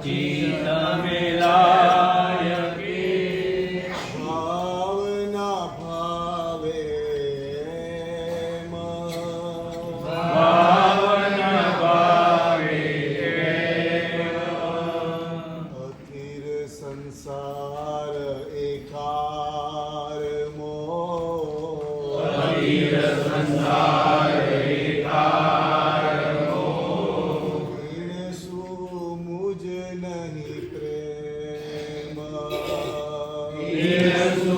ચિત્ત મેલાય કે ભાવના ભાવે ભાવના ભાવે અખિર સંસાર એકાર અખિલ સંસાર એકારમો મુજ નહીં પ્રેમ ઈનસુ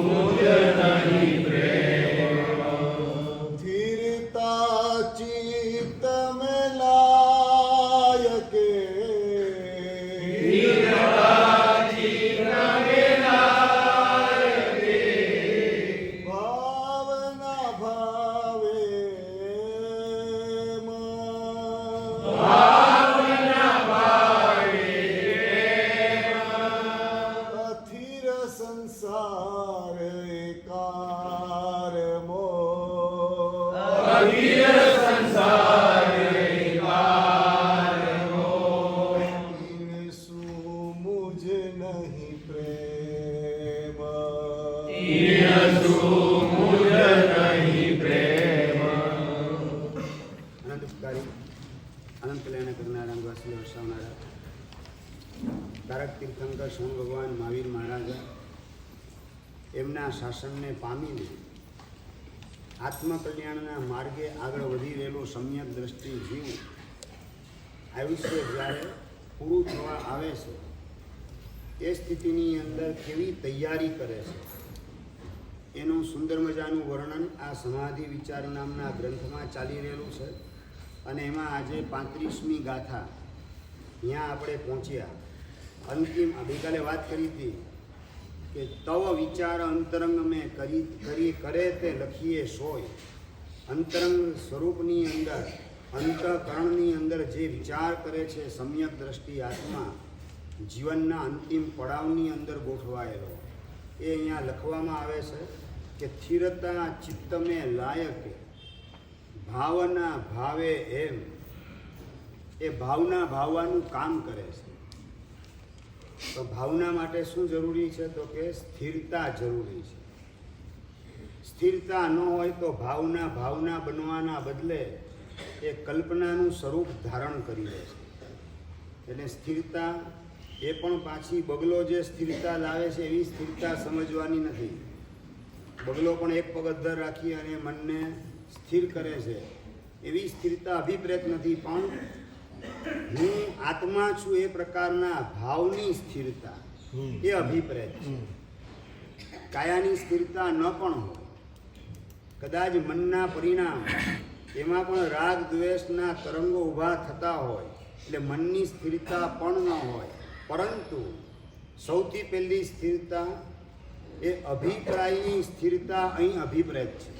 મુજ નહીં પ્રેમ સ્થિરતા ચિત્ત મેલાય કે ભાવના ભાવે અથિર સંસાર એકાર અખિલ સંસાર એકારમો મુજ નહીં પ્રેમ ઈનસુ મુજ નહીં પ્રેમ અનંતકારી અનંત કલ્યાણ કરનારા વાસુદેવ વસાવનારા તારક તીર્થંકર સ્વામી ભગવાન મહાવીર મહારાજા એમના શાસનને પામીને આત્મકલ્યાણના માર્ગે આગળ વધી રહેલો સમ્યક દ્રષ્ટિ જીવ આયુષ્ય જ્યારે પૂરું થવા આવે છે એ સ્થિતિની અંદર કેવી તૈયારી કરે છે એનું સુંદર મજાનું વર્ણન આ સમાધિ વિચાર નામના ગ્રંથમાં ચાલી રહેલું છે. અને એમાં આજે 35મી ગાથા અહીંયા આપણે પહોંચ્યા. અંતિમ ગઈકાલે વાત કરી હતી કે તવ વિચાર અંતરંગ મેં કરે તે લખીએ સોય. અંતરંગ સ્વરૂપની અંદર અંતઃકરણની અંદર જે વિચાર કરે છે સમ્યક દ્રષ્ટિ આત્મા જીવનના અંતિમ પડાવની અંદર ગોઠવાયેલો એ અહીંયા લખવામાં આવે છે કે સ્થિરતા ચિત્ત મેં લાયકે ભાવના ભાવે એમ. એ ભાવના ભાવવાનું કામ કરે છે. તો ભાવના માટે શું જરૂરી છે? તો કે સ્થિરતા જરૂરી છે. સ્થિરતા ન હોય તો ભાવના બનવાના બદલે એ કલ્પનાનું સ્વરૂપ ધારણ કરી લે છે. એટલે સ્થિરતા એ પણ પાછી બગલો જે સ્થિરતા લાવે છે એવી સ્થિરતા સમજવાની નથી. બગલો પણ એક પગ અદ્ધર રાખી અને મનને સ્થિર કરે છે એવી સ્થિરતા અભિપ્રેત નથી, પણ હું આત્મા છું એ પ્રકારના ભાવની સ્થિરતા એ અભિપ્રેત છે. કાયાની સ્થિરતા ન પણ હોય, કદાચ મનના પરિણામ એમાં પણ રાગ દ્વેષના તરંગો ઊભા થતા હોય એટલે મનની સ્થિરતા પણ ન હોય, પરંતુ સૌથી પહેલી સ્થિરતા એ અભિપ્રાયની સ્થિરતા અહીં અભિપ્રેત છે.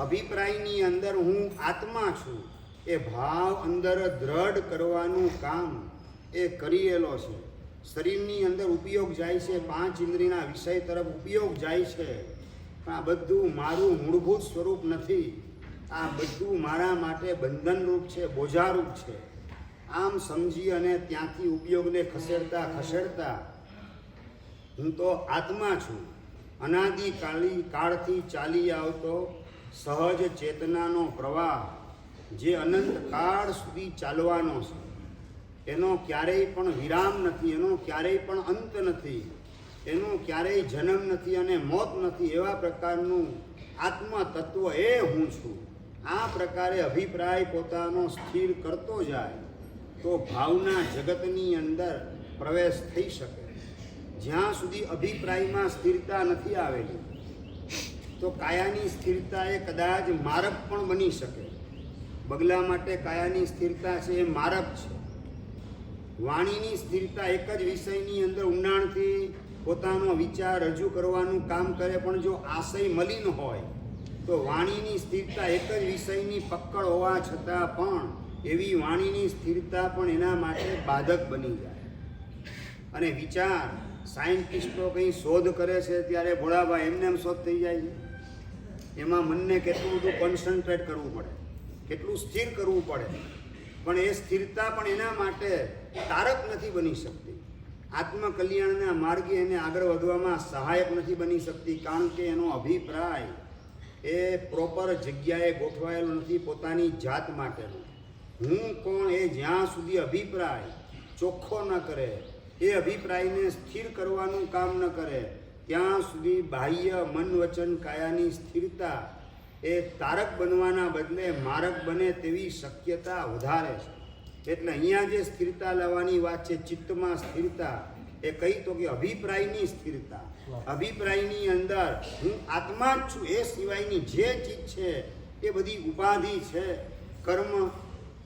અભિપ્રાયની અંદર હું આત્મા છું એ ભાવ અંદર દ્રઢ કરવાનું કામ એ કરેલો છે. શરીરની અંદર ઉપયોગ જાય છે, 5 ઇન્દ્રિયના વિષય તરફ ઉપયોગ જાય છે, પણ આ બધું મારું મૂળભૂત સ્વરૂપ નથી. આ બધું મારા માટે બંધનરૂપ છે, બોજારૂપ છે. આમ સમજી અને ત્યાંથી ઉપયોગને ખસેડતા હું તો આત્મા છું. કાળથી ચાલી આવતો સહજ ચેતનાનો પ્રવાહ જે અનંત કાળ સુધી ચાલવાનો છે, એનો ક્યારેય પણ વિરામ નથી, એનો ક્યારેય પણ અંત નથી, એનો ક્યારેય જન્મ નથી અને મોત નથી. એવા પ્રકારનું આત્મ તત્વ એ હું છું. આ પ્રકારે અભિપ્રાય પોતાનો સ્થિર કરતો જાય તો ભાવના જગતની અંદર પ્રવેશ થઈ શકે. જ્યાં સુધી અભિપ્રાયમાં સ્થિરતા નથી આવેલી તો કાયાની સ્થિરતા એ કદાચ મારક પણ બની શકે. બગલા માટે કાયાની સ્થિરતા છે એ મારક છે. વાણીની સ્થિરતા એક જ વિષયની અંદર ઊંડાણથી પોતાનો વિચાર રજૂ કરવાનું કામ કરે, પણ જો આશય મલિન હોય તો વાણીની સ્થિરતા એક જ વિષયની પકડ હોવા છતાં પણ એવી વાણીની સ્થિરતા પણ એના માટે બાધક બની જાય. અને વિચાર સાયન્ટિસ્ટો કંઈ શોધ કરે છે ત્યારે ભોળાભાઈ એમને એમ શોધ થઈ જાય છે. એમાં મનને કેટલું બધું કોન્સન્ટ્રેટ કરવું પડે, કેટલું સ્થિર કરવું પડે, પણ એ સ્થિરતા પણ એના માટે તારક નથી બની શકતી. આત્મકલ્યાણના માર્ગે એને આગળ વધવામાં સહાયક નથી બની શકતી, કારણ કે એનો અભિપ્રાય એ પ્રોપર જગ્યાએ ગોઠવાયેલો નથી પોતાની જાત માટેનો. હું કોણ એ જ્યાં સુધી અભિપ્રાય ચોખ્ખો ન કરે, એ અભિપ્રાયને સ્થિર કરવાનું કામ ન કરે, ત્યાં સુધી બાહ્ય મન વચન કાયાની સ્થિરતા એ તારક બનવાના બદલે મારક બને તેવી શક્યતા વધારે છે. એટલે અહીંયા જે સ્થિરતા લાવવાની વાત છે, ચિત્તમાં સ્થિરતા, એ કઈ તો કે અભિપ્રાયની સ્થિરતા. અભિપ્રાયની અંદર હું આત્મા જ છું, એ સિવાયની જે ચીજ છે એ બધી ઉપાધિ છે. કર્મ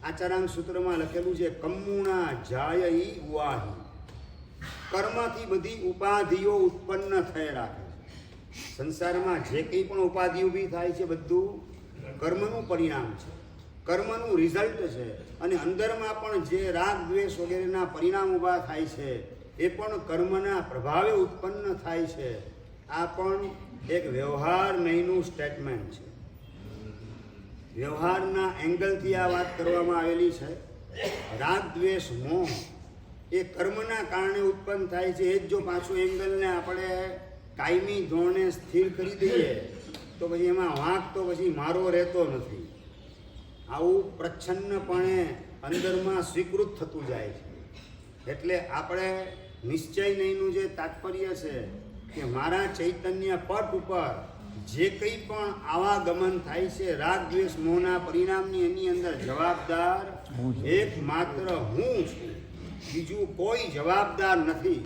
આચારાંગ સૂત્રમાં લખેલું છે, કમ્મુણા જાય ઉવાહી. કર્મથી બધી ઉપાધિઓ ઉત્પન્ન થઈ રાખે છે. સંસારમાં જે કંઈ પણ ઉપાધિ ઊભી થાય છે બધું કર્મનું પરિણામ છે, કર્મનું રિઝલ્ટ છે. અને અંદરમાં પણ જે રાગ દ્વેષ વગેરેના પરિણામ ઊભા થાય છે એ પણ કર્મના પ્રભાવે ઉત્પન્ન થાય છે. આ પણ એક વ્યવહાર નહીંનું સ્ટેટમેન્ટ છે. વ્યવહારના એંગલથી આ વાત કરવામાં આવેલી છે. રાગ દ્વેષ મોહ એ કર્મના કારણે ઉત્પન્ન થાય છે. એ જ જો પાછું એંગલને આપણે કાયમી ધોરણે સ્થિર કરી દઈએ તો પછી એમાં વાંક તો પછી મારો રહેતો નથી. આવું પ્રચ્છન્નપણે અંદરમાં સ્વીકૃત થતું જાય છે. એટલે આપણે નિશ્ચય નહીંનું જે તાત્પર્ય છે કે મારા ચૈતન્ય પટ ઉપર જે કંઈ પણ આવાગમન થાય છે રાગ દ્વેષ મોહના પરિણામની, એની અંદર જવાબદાર એકમાત્ર હું છું, બીજું કોઈ જવાબદાર નથી.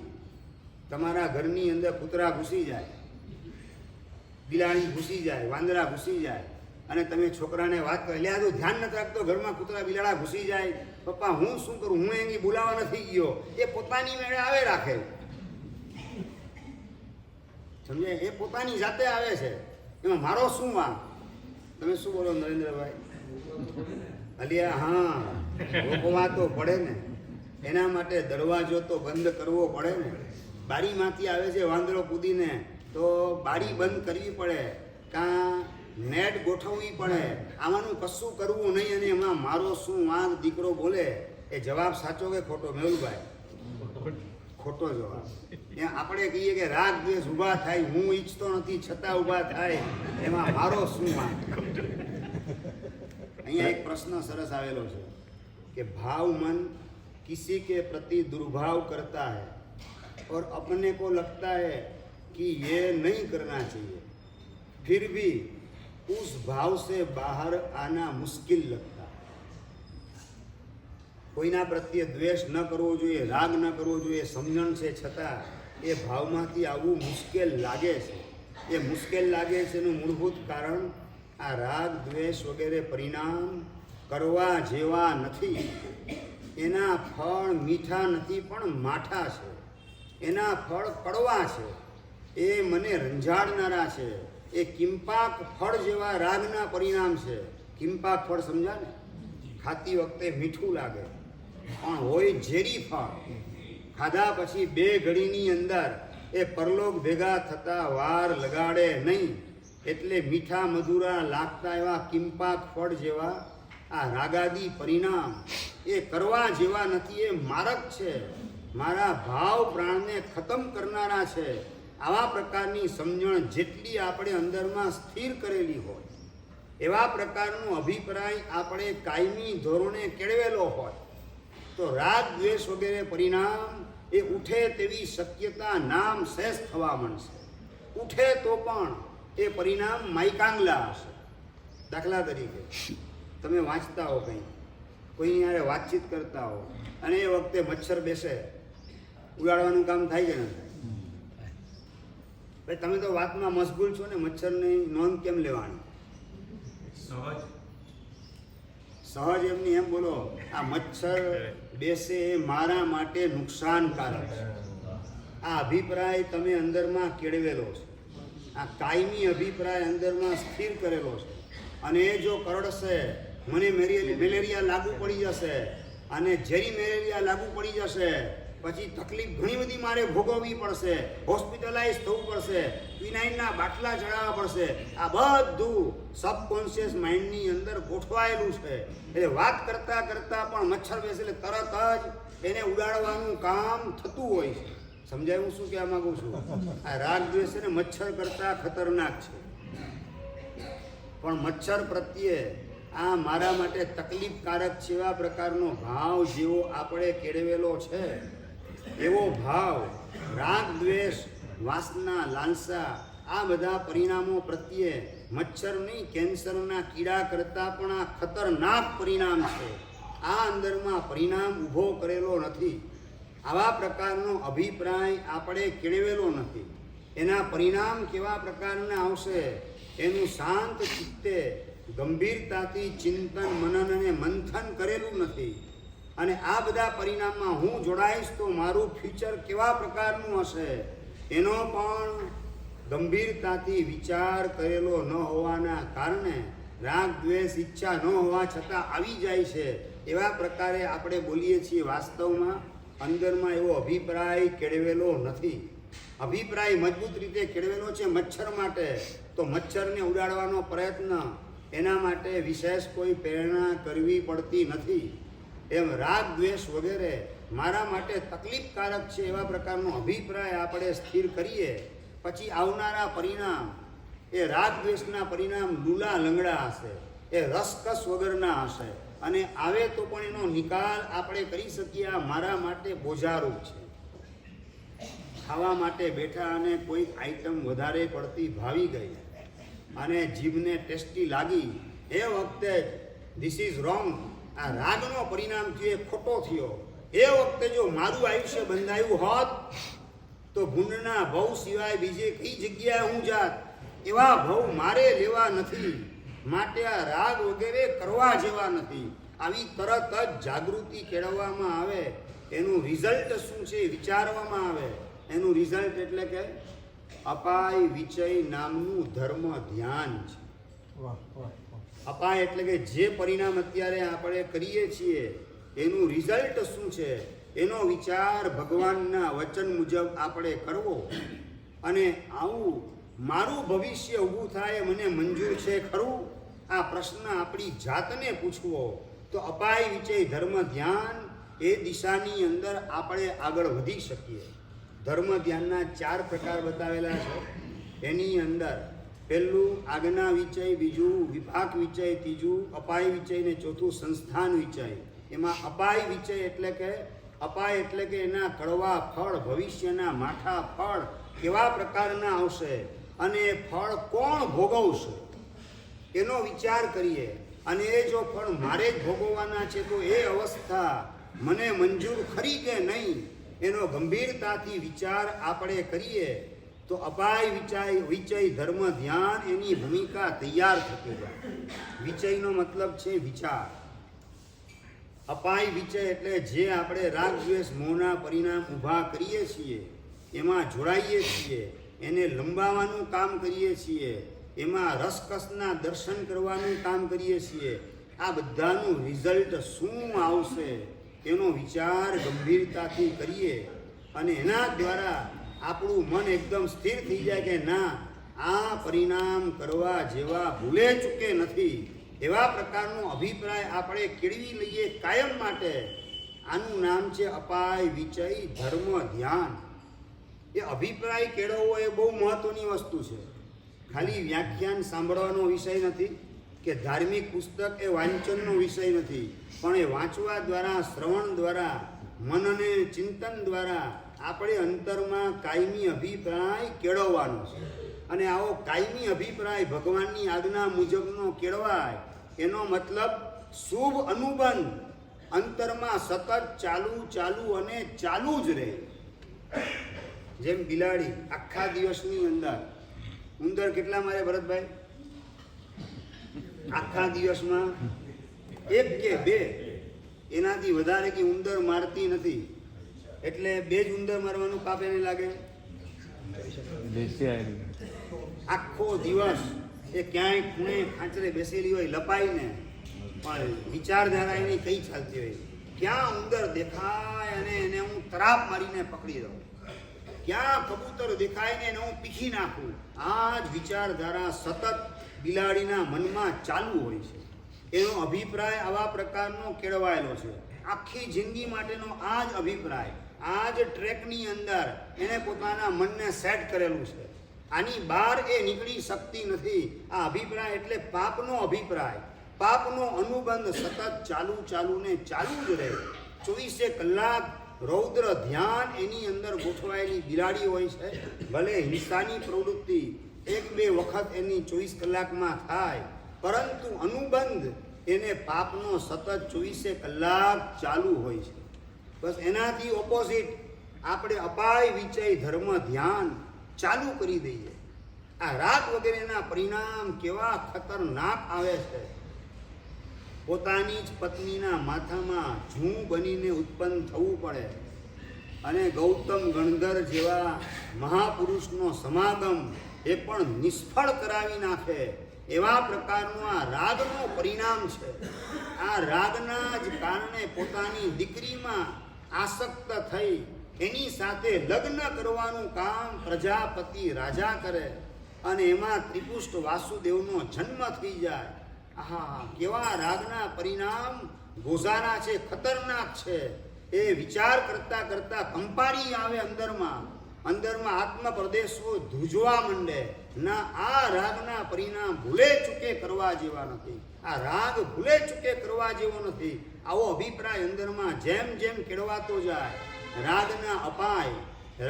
તમારા ઘરની અંદર કૂતરા ઘૂસી જાય, બિલાડી ઘૂસી જાય, વાંદરા ઘૂસી જાય, અને તમે છોકરાને વાત કરો, એટલે આ તો ધ્યાન નથી રાખતો, ઘરમાં કૂતરા બિલાડા ઘૂસી જાય, પપ્પા હું શું કરું, હું એની બોલાવા નથી ગયો, એ પોતાની મેળે આવે રાખે. સમજે? એ પોતાની જાતે આવે છે, એમાં મારો શું વાંક? તમે શું બોલો નરેન્દ્રભાઈ? અલિયા હા, રોકવા તો પડે ને, એના માટે દરવાજો તો બંધ કરવો પડે ને. બારીમાંથી આવે છે વાંદરો કૂદીને તો બારી બંધ કરવી પડે, કાં નેટ ગોઠવવી પડે. આમાંનું કશું કરવું નહીં, અને એમાં મારો શું વાંક દીકરો બોલે એ જવાબ સાચો કે ખોટો? મેહુલભાઈ, ખોટો જવાબ. આપણે કહીએ કે રાગ દ્વેષ ઊભા થાય, હું ઈચ્છતો નથી છતાં ઊભા થાય, એમાં મારો શું વાંક? અહીંયા એક પ્રશ્ન સરસ આવેલો છે કે भाव मन किसी के प्रति दुर्भाव करता है और अपने को लगता है कि ये नहीं करना चाहिए, फिर भी उस भाव से बाहर आना मुश्किल लगता है. કોઈના પ્રત્યે દ્વેષ ન કરવો જોઈએ, રાગ ન કરવો જોઈએ, સમજણ છે છતાં એ ભાવમાંથી આવવું મુશ્કેલ લાગે છે. એ મુશ્કેલ લાગે છે એનું મૂળભૂત કારણ આ રાગ દ્વેષ વગેરે પરિણામ કરવા જેવા નથી. એના ફળ મીઠા નથી પણ માઠા છે, એના ફળ કડવા છે, એ મને રંજાડનારા છે. એ કિંપાક ફળ જેવા રાગના પરિણામ છે. કિંપાક ફળ સમજા ને? ખાતી વખતે મીઠું લાગે પણ હોય ઝેરી ફળ. ખાધા પછી 2 ઘડીની અંદર એ પરલોક ભેગા થતા વાર લગાડે નહીં. એટલે મીઠા મધુરા લાગતા એવા કિંપાક ફળ જેવા આ રાગાદી પરિણામ એ કરવા જેવા નથી. એ મારક છે, મારા ભાવ પ્રાણને ખતમ કરનારા છે. આવા પ્રકારની સમજણ જેટલી આપણે અંદરમાં સ્થિર કરેલી હોય, એવા પ્રકારનો અભિપ્રાય આપણે કાયમી ધોરણે કેળવેલો હોય તો રાગ દ્વેષ વગેરે પરિણામ એ ઉઠે તેવી શક્યતા નામ શેષ થવા માંડશે. ઉઠે તો પણ એ પરિણામ માયકાંગલા હશે. દાખલા તરીકે તમે વાંચતા હો, કંઈ કોઈની યારે વાતચીત કરતા હો અને એ વખતે મચ્છર બેસે, ઉડાડવાનું કામ થાય કે ન થાય? ભાઈ તમે તો વાતમાં મશગુલ છો ને, મચ્છરની નોંધ કેમ લેવાની? સહજ એમની એમ બોલો, આ મચ્છર બેસે એ મારા માટે નુકસાનકારક છે. આ અભિપ્રાય તમે અંદરમાં કેળવેલો છે, આ કાયમી અભિપ્રાય અંદરમાં સ્થિર કરેલો છે. અને એ જો કરડશે, મને મેલેરિયા લાગુ પડી જશે, અને ઝેરી મેલેરિયા લાગુ પડી જશે, પછી તકલીફ ઘણી બધી મારે ભોગવવી પડશે, હોસ્પિટલાઇઝ થવું પડશે, ક્વિનાઇનના બાટલા ચડાવવા પડશે. આ બધું સબકોન્શિયસ માઇન્ડની અંદર ગોઠવાયેલું છે. એટલે વાત કરતાં કરતાં પણ મચ્છર બેસે એટલે તરત જ એને ઉડાડવાનું કામ થતું હોય છે. સમજાય હું શું કહેવા માંગુ છું? આ રાગ દ્વેષ છે ને મચ્છર કરતાં ખતરનાક છે. પણ મચ્છર પ્રત્યે આ મારા માટે તકલીફકારક છે એવા પ્રકારનો ભાવ જેવો આપણે કેળવેલો છે, એવો ભાવ રાગ દ્વેષ વાસના લાલસા આ બધા પરિણામો પ્રત્યે મચ્છર નહીં, કેન્સરના કીડા કરતાં પણ આ ખતરનાક પરિણામ છે. આ અંદરમાં પરિણામ ઊભો કરેલો નથી. આવા પ્રકારનો અભિપ્રાય આપણે કેળવેલો નથી. એના પરિણામ કેવા પ્રકારના આવશે એનું શાંત ચિત્તે ગંભીરતાથી ચિંતન મનન અને મંથન કરેલું નથી. અને આ બધા પરિણામમાં હું જોડાઈશ તો મારું ફ્યુચર કેવા પ્રકારનું હશે એનો પણ ગંભીરતાથી વિચાર કરેલો ન હોવાના કારણે રાગ દ્વેષ ઈચ્છા ન હોવા છતાં આવી જાય છે. એવા પ્રકારે આપણે બોલીએ છીએ. વાસ્તવમાં અંદરમાં એવો અભિપ્રાય કેળવેલો નથી. અભિપ્રાય મજબૂત રીતે કેળવેલો છે મચ્છર માટે, તો મચ્છરને ઉડાડવાનો પ્રયત્ન એના માટે વિશેષ કોઈ પ્રેરણા કરવી પડતી નથી. એમ રાગ દ્વેષ વગેરે મારા માટે તકલીફકારક છે એવા પ્રકારનો અભિપ્રાય આપણે સ્થિર કરીએ, પછી આવનારા પરિણામ એ રાગ દ્વેષના પરિણામ લૂલા લંગડા હશે, એ રસકસ વગરના હશે. અને આવે તો પણ એનો નિકાલ આપણે કરી શકીએ. આ મારા માટે બોજારૂપ છે. ખાવા માટે બેઠા અને કોઈક આઈટમ વધારે પડતી ભાવી ગઈ અને જીભને ટેસ્ટી લાગી, એ વખતે ધીસ ઇઝ રોંગ, આ રાગનો પરિણામ થયો, એ ખોટો થયો. એ વખતે જો મારું આયુષ્ય બંધાયું હોત તો ભૂંડના ભવ સિવાય બીજે કઈ જગ્યાએ હું જાત. એવા ભવ મારે લેવા નથી. માટે આ રાગ વગેરે કરવા જેવા નથી. આવી તરત જ જાગૃતિ કેળવવામાં આવે, એનું રિઝલ્ટ શું છે વિચારવામાં આવે. એનું રિઝલ્ટ એટલે કે અપાય વિચય નામનું ધર્મ ધ્યાન છે. અપાય એટલે કે જે પરિણામ અત્યારે આપણે કરીએ છીએ એનું રિઝલ્ટ શું છે એનો વિચાર ભગવાનના વચન મુજબ આપણે કરવો. અને આવું મારું ભવિષ્ય ઊભું થાય મને મંજૂર છે ખરું? આ પ્રશ્ન આપણી જાતને પૂછવો. તો અપાય વિચય ધર્મ ધ્યાન એ દિશાની અંદર આપણે આગળ વધી શકીએ. ધર્મ ધ્યાનના 4 પ્રકાર બતાવેલા છે. એની અંદર પહેલું આજ્ઞા વિચય, બીજું વિપાક વિચય, ત્રીજું અપાય વિચય ને ચોથું સંસ્થાન વિચય. એમાં અપાય વિચય એટલે કે એના કડવા ફળ, ભવિષ્યના માઠા ફળ કેવા પ્રકારના આવશે અને એ ફળ કોણ ભોગવશે એનો વિચાર કરીએ. અને એ જો ફળ મારે જ ભોગવવાના છે તો એ અવસ્થા મને મંજૂર ખરી કે નહીં એનો ગંભીરતાથી વિચાર આપણે કરીએ તો અપાય વિચય ધર્મ ધ્યાન એની ભૂમિકા તૈયાર થતી જાય. વિચયનો મતલબ છે વિચાર. અપાય વિચય એટલે જે આપણે રાગ દ્વેષ મોહના પરિણામ ઊભા કરીએ છીએ, એમાં જોડાઈએ છીએ, એને લંબાવવાનું કામ કરીએ છીએ, એમાં રસકસના દર્શન કરવાનું કામ કરીએ છીએ. આ બધાનું રિઝલ્ટ શું આવશે એનો વિચાર ગંભીરતાથી કરીએ અને એના દ્વારા આપણું મન એકદમ સ્થિર થઈ જાય કે ના, આ પરિણામ કરવા જેવા ભૂલે ચૂકે નથી. એવા પ્રકારનો અભિપ્રાય આપણે કેળવી લઈએ કાયમ માટે. આનું નામ છે અપાય વિચય ધર્મ ધ્યાન. એ અભિપ્રાય કેળવવો એ બહુ મહત્વની વસ્તુ છે. ખાલી વ્યાખ્યાન સાંભળવાનો વિષય નથી કે ધાર્મિક પુસ્તક એ વાંચનનો વિષય નથી, પણ એ વાંચવા દ્વારા, શ્રવણ દ્વારા, મન અને ચિંતન દ્વારા આપણે અંતરમાં કાયમી અભિપ્રાય કેળવવાનો છે. અને આવો કાયમી અભિપ્રાય ભગવાનની આજ્ઞા મુજબનો કેળવાય એનો મતલબ શુભ અનુબંધ અંતરમાં સતત ચાલુ અને ચાલુ જ રહે. જેમ બિલાડી આખા દિવસની અંદર ઉંદર કેટલા મારે ભરતભાઈ? આખા દિવસમાં 1 કે 2, એનાથી વધારે કે ઉંદર મારતી નથી. એટલે 2 જ ઉંદર મારવાનું પાપ એને લાગે? આખો દિવસ એ ક્યાંય ખૂણે ખાંચરે બેસેલી હોય લપાઈને, પણ વિચારધારા એની કઈ ચાલતી હોય? ક્યાં ઉંદર દેખાય અને એને હું તરાપ મારીને પકડી દઉં, ક્યાં કબૂતર દેખાય ને એને હું પીખી નાખું. આ જ વિચારધારા સતત બિલાડીના મનમાં ચાલુ હોય છે. એનો અભિપ્રાય આવા પ્રકારનો કેળવાયેલો છે. આખી જિંદગી માટેનો આ જ અભિપ્રાય, આ જ ટ્રેકની અંદર એને પોતાના મનને સેટ કરેલું છે. આની બહાર એ નીકળી શકતી નથી. આ અભિપ્રાય એટલે પાપનો અભિપ્રાય, પાપનો અનુબંધ સતત ચાલુ ને ચાલુ જ રહે. 24 કલાક રૌદ્ર ધ્યાન એની અંદર ગોઠવાયેલી બિલાડી હોય છે. ભલે હિંસાની પ્રવૃત્તિ 1-2 વખત એની 24 કલાકમાં થાય, પરંતુ અનુબંધ એને પાપનો સતત 24 કલાક ચાલુ હોય છે. બસ એનાથી ઓપોઝિટ આપણે અપાય વિચય ધર્મ ધ્યાન ચાલુ કરી દઈએ. આ રાગ વગેરેના પરિણામ કેવા ખતરનાક આવે છે. પોતાની જ પત્નીના માથામાં જૂ બનીને ઉત્પન્ન થવું પડે અને ગૌતમ ગણધર જેવા મહાપુરુષનો સમાગમ એ પણ નિષ્ફળ કરાવી નાખે, એવા પ્રકારનો આ રાગનો પરિણામ છે. આ રાગના જ કારણે પોતાની દીકરીમાં આસક્ત થઈ એની સાથે લગ્ન કરવાનું કામ પ્રજાપતિ રાજા કરે અને એમાં ત્રિપુષ્ટ વાસુદેવનો જન્મ થઈ જાય. આહા, કેવા રાગના પરિણામ ગોઝારા છે, ખતરનાક છે. એ વિચાર કરતા કરતા કંપારી આવે અંદરમાં આત્મ પ્રદેશો ધ્રુજવા માંડે. ના, આ રાગના પરિણામ ભૂલે ચૂકે કરવા જેવા નથી. આ રાગ ભૂલે ચૂકે કરવા જેવો નથી. આવો અભિપ્રાય અંદરમાં જેમ જેમ કેળવાતો જાય, રાગના અપાય,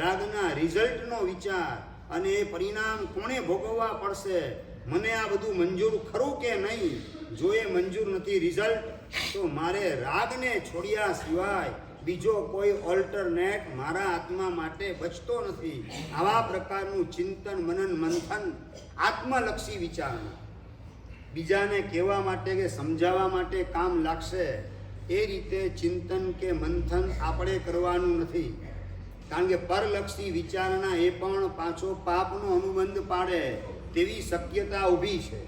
રાગના રિઝલ્ટનો વિચાર અને એ પરિણામ કોણે ભોગવવા પડશે, મને આ બધું મંજૂર ખરું કે નહીં. જો એ મંજૂર નથી રિઝલ્ટ, તો મારે રાગને છોડ્યા સિવાય બીજો કોઈ ઓલ્ટરનેટ મારા આત્મા માટે બચતો નથી. આવા પ્રકારનું ચિંતન મનન મંથન આત્મલક્ષી વિચારણા બીજાને કહેવા માટે કે સમજાવવા માટે કામ લાગશે એ રીતે ચિંતન કે મંથન આપણે કરવાનું નથી. કારણ કે પરલક્ષી વિચારણા એ પણ પાછો પાપનો અનુબંધ પાડે તેવી શક્યતા ઊભી છે.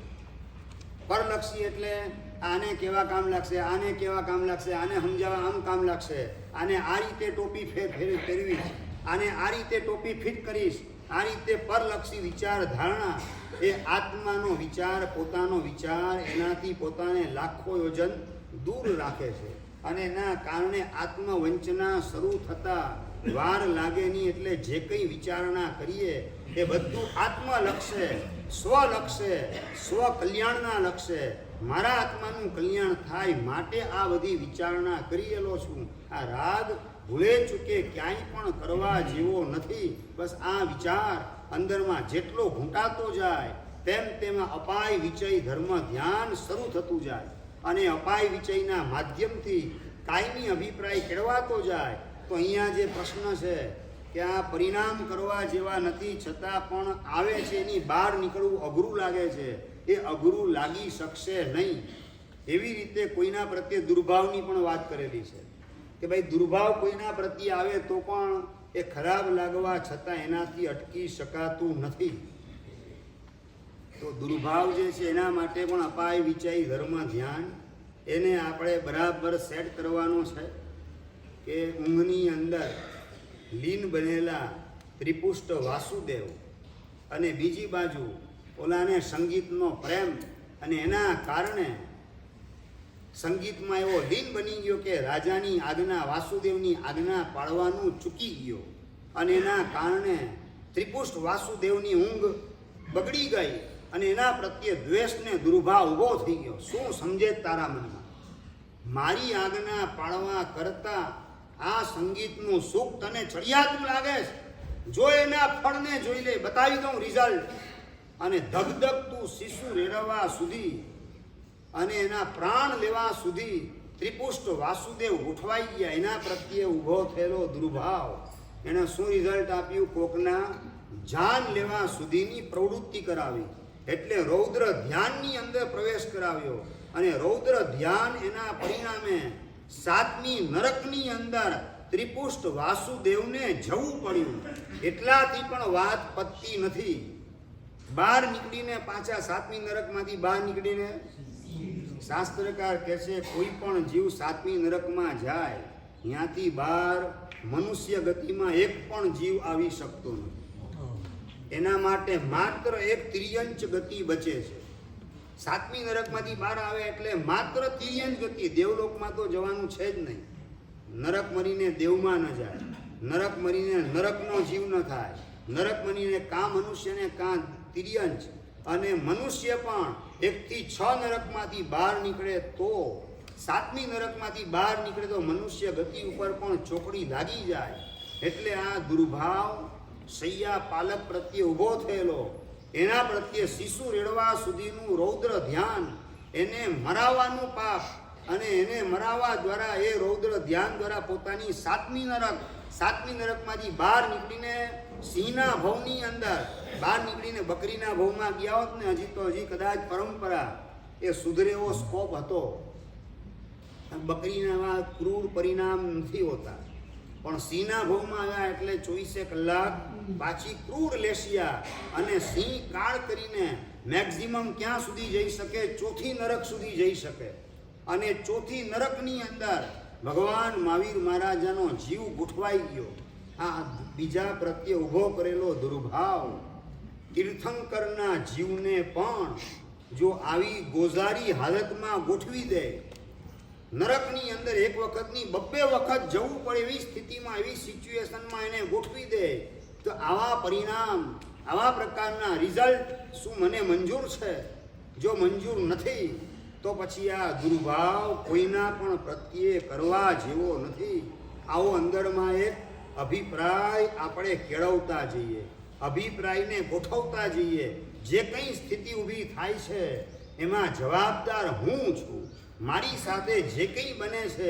પરલક્ષી એટલે આને કેવા કામ લાગશે, આને કેવા કામ લાગશે, આને સમજાવવા આમ કામ લાગશે, આને આ રીતે ટોપી ફેરવીશ, આને આ રીતે ટોપી ફિટ કરીશ. આ રીતે પરલક્ષી વિચાર ધારણા એ આત્માનો વિચાર, પોતાનો વિચાર, એનાથી પોતાને લાખો યોજન દૂર રાખે છે અને એના કારણે આત્મવંચના શરૂ થતા વાર લાગે નહીં. એટલે જે કંઈ વિચારણા કરીએ એ બધું આત્મલક્ષે, સ્વલક્ષે, સ્વકલ્યાણના લક્ષે, મારા આત્માનું કલ્યાણ થાય માટે આ બધી વિચારણા કરેલો છું. આ રાગ ભૂલે ચૂકે ક્યાંય પણ કરવા જેવો નથી. બસ આ વિચાર અંદરમાં જેટલો ઘૂંટાતો જાય તેમ તેમાં અપાય વિચય ધર્મ ધ્યાન શરૂ થતું જાય અને અપાય વિચયના માધ્યમથી કાયમી અભિપ્રાય કેળવાતો જાય. તો અહીંયા જે પ્રશ્ન છે કે આ પરિણામ કરવા જેવા નથી, છતાં પણ આવે છે, એની બહાર નીકળવું અઘરું લાગે છે. એ અઘરું લાગી શકશે નહીં. એવી રીતે કોઈના પ્રત્યે દુર્ભાવની પણ વાત કરેલી છે કે ભાઈ દુર્ભાવ કોઈના પ્રત્યે આવે તો પણ એ ખરાબ લાગવા છતાં એનાથી અટકી શકાતું નથી. તો દુર્ભાવ જે છે એના માટે પણ અપાય વિચય ધર્મ ધ્યાન એને આપણે બરાબર સેટ કરવાનો છે કે ઊંઘની અંદર લીન બનેલા ત્રિપુષ્ટ વાસુદેવ અને બીજી બાજુ ઓલાને સંગીતનો પ્રેમ અને એના કારણે સંગીતમાં એવો લીન બની ગયો કે રાજાની આજ્ઞા, વાસુદેવની આજ્ઞા પાળવાનું ચૂકી ગયો અને એના કારણે ત્રિપુષ્ટ વાસુદેવની ઊંઘ બગડી ગઈ અને એના પ્રત્યે દ્વેષને દુર્ભાવ ઊભો થઈ ગયો. શું સમજે તારા મનમાં? મારી આજ્ઞા પાળવા કરતા આ સંગીતનું સુખ તને ચડિયાતું લાગે છે? જો એના ફળને જોઈ લે, બતાવી દઉં રિઝલ્ટ. અને ધગધગતું શિશુ રેડવા સુધી અને એના પ્રાણ લેવા સુધી ત્રિપુષ્ટ વાસુદેવ ગોઠવાઈ ગયા. એના પ્રત્યે ઊભો થયેલો દુર્ભાવ એણે શું રિઝલ્ટ આપ્યું? કોકના જાન લેવા સુધીની પ્રવૃત્તિ કરાવી. એટલે રૌદ્ર ધ્યાનની અંદર પ્રવેશ કરાવ્યો અને રૌદ્ર ધ્યાન એના પરિણામે 7મી નરકની અંદર ત્રિપુષ્ટ વાસુદેવને જવું પડ્યું. એટલાથી પણ વાત પતતી નથી. બહાર નીકળીને પાછા 7મી નરકમાંથી બહાર નીકળીને શાસ્ત્રકાર કહે છે કોઈ પણ જીવ સાતમી નરકમાં જાય ત્યાંથી બહાર મનુષ્ય ગતિમાં એક પણ જીવ આવી શકતો નથી. એના માટે માત્ર એક તિર્યંચ ગતિ બચે છે. સાતમી નરકમાંથી બહાર આવે એટલે માત્ર તિર્યંચ ગતિ. દેવલોકમાં તો જવાનું છે જ નહીં. નરક મરીને દેવમાં ન જાય, નરક મરીને નરકનો જીવ ન થાય, નરક મરીને કાં મનુષ્યને કાં તિર્યંચ. અને મનુષ્ય પણ 1 થી 6 નરકમાંથી બહાર નીકળે તો, સાતમી નરકમાંથી બહાર નીકળે તો મનુષ્ય ગતિ ઉપર પણ ચોકડી લાગી જાય. એટલે આ દુર્ભાવ સૈયા પાલક પ્રત્યે ઊભો થયેલો, એના પ્રત્યે શિશુ રેડવા સુધીનું રૌદ્ર ધ્યાન, એને મરાવવાનું પાપ, અને એને મરાવવા દ્વારા એ રૌદ્ર ધ્યાન દ્વારા પોતાની સાતમી નરકમાંથી બહાર નીકળીને સિંહના ભવની અંદર બહાર નીકળીને બકરીના ભવમાં ગયા હોત ને, હજી કદાચ પરંપરા એ સુધરે એવો સ્કોપ હતો. બકરીના ક્રૂર પરિણામ નથી હોતા, પણ સિંહના ભવમાં આવ્યા એટલે 24 કલાક પાછી ક્રૂર લેશિયા. અને સિંહ કાળ કરીને મેક્સિમમ ક્યાં સુધી જઈ શકે? 4થી નરક સુધી જઈ શકે. અને 4થી નરકની અંદર ભગવાન મહાવીર મહારાજાનો જીવ ગોઠવાઈ ગયો. આ બીજા પ્રત્યે ઊભો કરેલો દુર્ભાવ તીર્થંકરના જીવને પણ જો આવી ગોઝારી હાલતમાં ગોઠવી દે, નરકની અંદર એક વખતની 2 વખત જવું પડે એવી સ્થિતિમાં, એવી સિચ્યુએશનમાં એને ગોઠવી દે, તો આવા પરિણામ, આવા પ્રકારના રિઝલ્ટ શું મને મંજૂર છે? જો મંજૂર નથી તો પછી આ દુર્ભાવ કોઈના પણ પ્રત્યે કરવા જેવો નથી. આવો અંદરમાં એક અભિપ્રાય આપણે કેળવતા જઈએ, અભિપ્રાયને ગોઠવતા જઈએ. જે કંઈ સ્થિતિ ઊભી થાય છે એમાં જવાબદાર હું છું. મારી સાથે જે કંઈ બને છે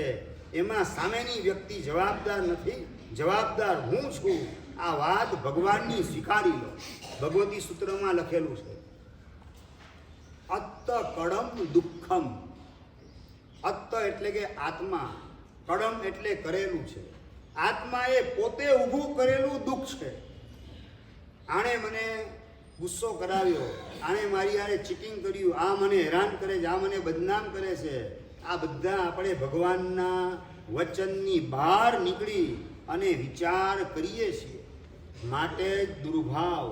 એમાં સામેની વ્યક્તિ જવાબદાર નથી, જવાબદાર હું છું. આ વાત ભગવાનની સ્વીકારી લો. ભગવતી સૂત્રમાં લખેલું છે, અત્ત કડમ દુઃખમ. અત્ત એટલે કે આત્મા, કડમ એટલે કરેલું છે. આત્મા એ પોતે ઊભું કરેલું દુઃખ છે. આણે મને ગુસ્સો કરાવ્યો, આણે મારી હારે ચીટિંગ કર્યું, આ મને હેરાન કરે છે, આ મને બદનામ કરે છે. આ બધા આપણે ભગવાનના વચનની બહાર નીકળી અને વિચાર કરીએ છીએ. માટે દુર્ભાવ,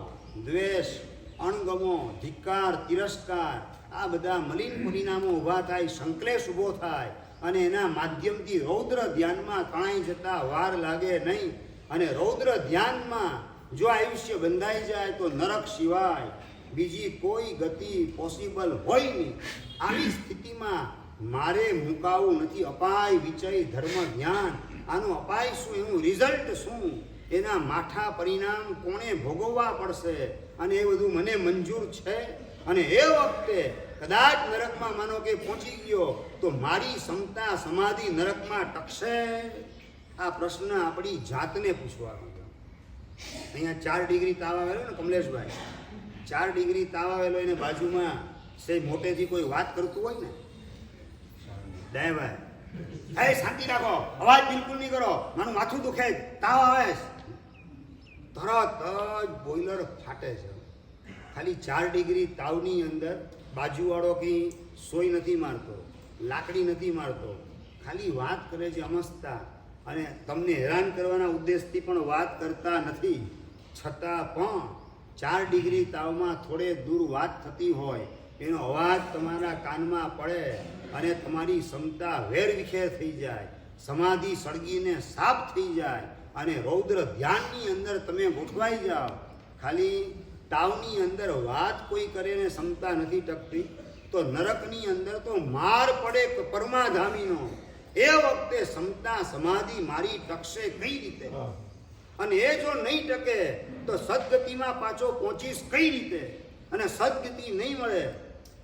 દ્વેષ, અણગમો, ધિક્કાર, તિરસ્કાર, આ બધા મલિન પરિણામો ઊભા થાય, સંકલેશ ઊભો થાય, અને એના માધ્યમથી રૌદ્ર ધ્યાનમાં તણાઈ જતા વાર લાગે નહીં. અને રૌદ્ર ધ્યાનમાં જો આયુષ્ય બંધાઈ જાય તો નરક સિવાય બીજી કોઈ ગતિ પોસિબલ હોય નહીં. આવી સ્થિતિમાં મારે મુકાવું નથી. અપાય વિચય ધર્મ ધ્યાન, આનું અપાય શું, એનું રિઝલ્ટ શું, એના માઠા પરિણામ કોણે ભોગવવા પડશે, અને એ બધું મને મંજૂર છે. અને એ વખતે કદાચ નરકમાં માનો કે પહોંચી ગયો તો મારી ક્ષમતા સમાધિ નરકમાં ટકશે? આ પ્રશ્ન આપણી જાતને પૂછવાનો. અહીંયા 4 ડિગ્રી તાવ આવેલો ને કમલેશભાઈ, 4 ડિગ્રી તાવ આવેલો, એને બાજુમાં સે મોટેથી કોઈ વાત કરતું હોય ને, દયાભાઈ, હે શાંતિ રાખો, અવાજ બિલકુલ નહીં કરો, મારું માથું દુખે, તાવ આવે, તરત જ બોઇલર ફાટે છે. ખાલી 4 ડિગ્રી તાવની અંદર બાજુવાળો કંઈ સોય નથી મારતો, લાકડી નથી મારતો, ખાલી વાત કરે છે અમસ્તા, અને તમને હેરાન કરવાના ઉદ્દેશથી પણ વાત કરતા નથી. છતાં પણ 4 ડિગ્રી તાવમાં થોડે દૂર વાત થતી હોય, એનો અવાજ તમારા કાનમાં પડે અને તમારી ક્ષમતા વેરવિખેર થઈ જાય, સમાધિ સળગીને સાફ થઈ જાય, અને રૌદ્ર ધ્યાનની અંદર તમે ગોઠવાઈ જાઓ. ખાલી તાવની અંદર વાત કોઈ કરે ને ક્ષમતા નથી ટકતી, તો નરકની અંદર તો માર પડે પરમાધામીનો. એ વખતે ક્ષમતા સમાધિ મારી ટકશે કઈ રીતે? અને એ જો નહીં ટકે તો સદગતિમાં પાછો પહોંચીશ કઈ રીતે? અને સદગતિ નહીં મળે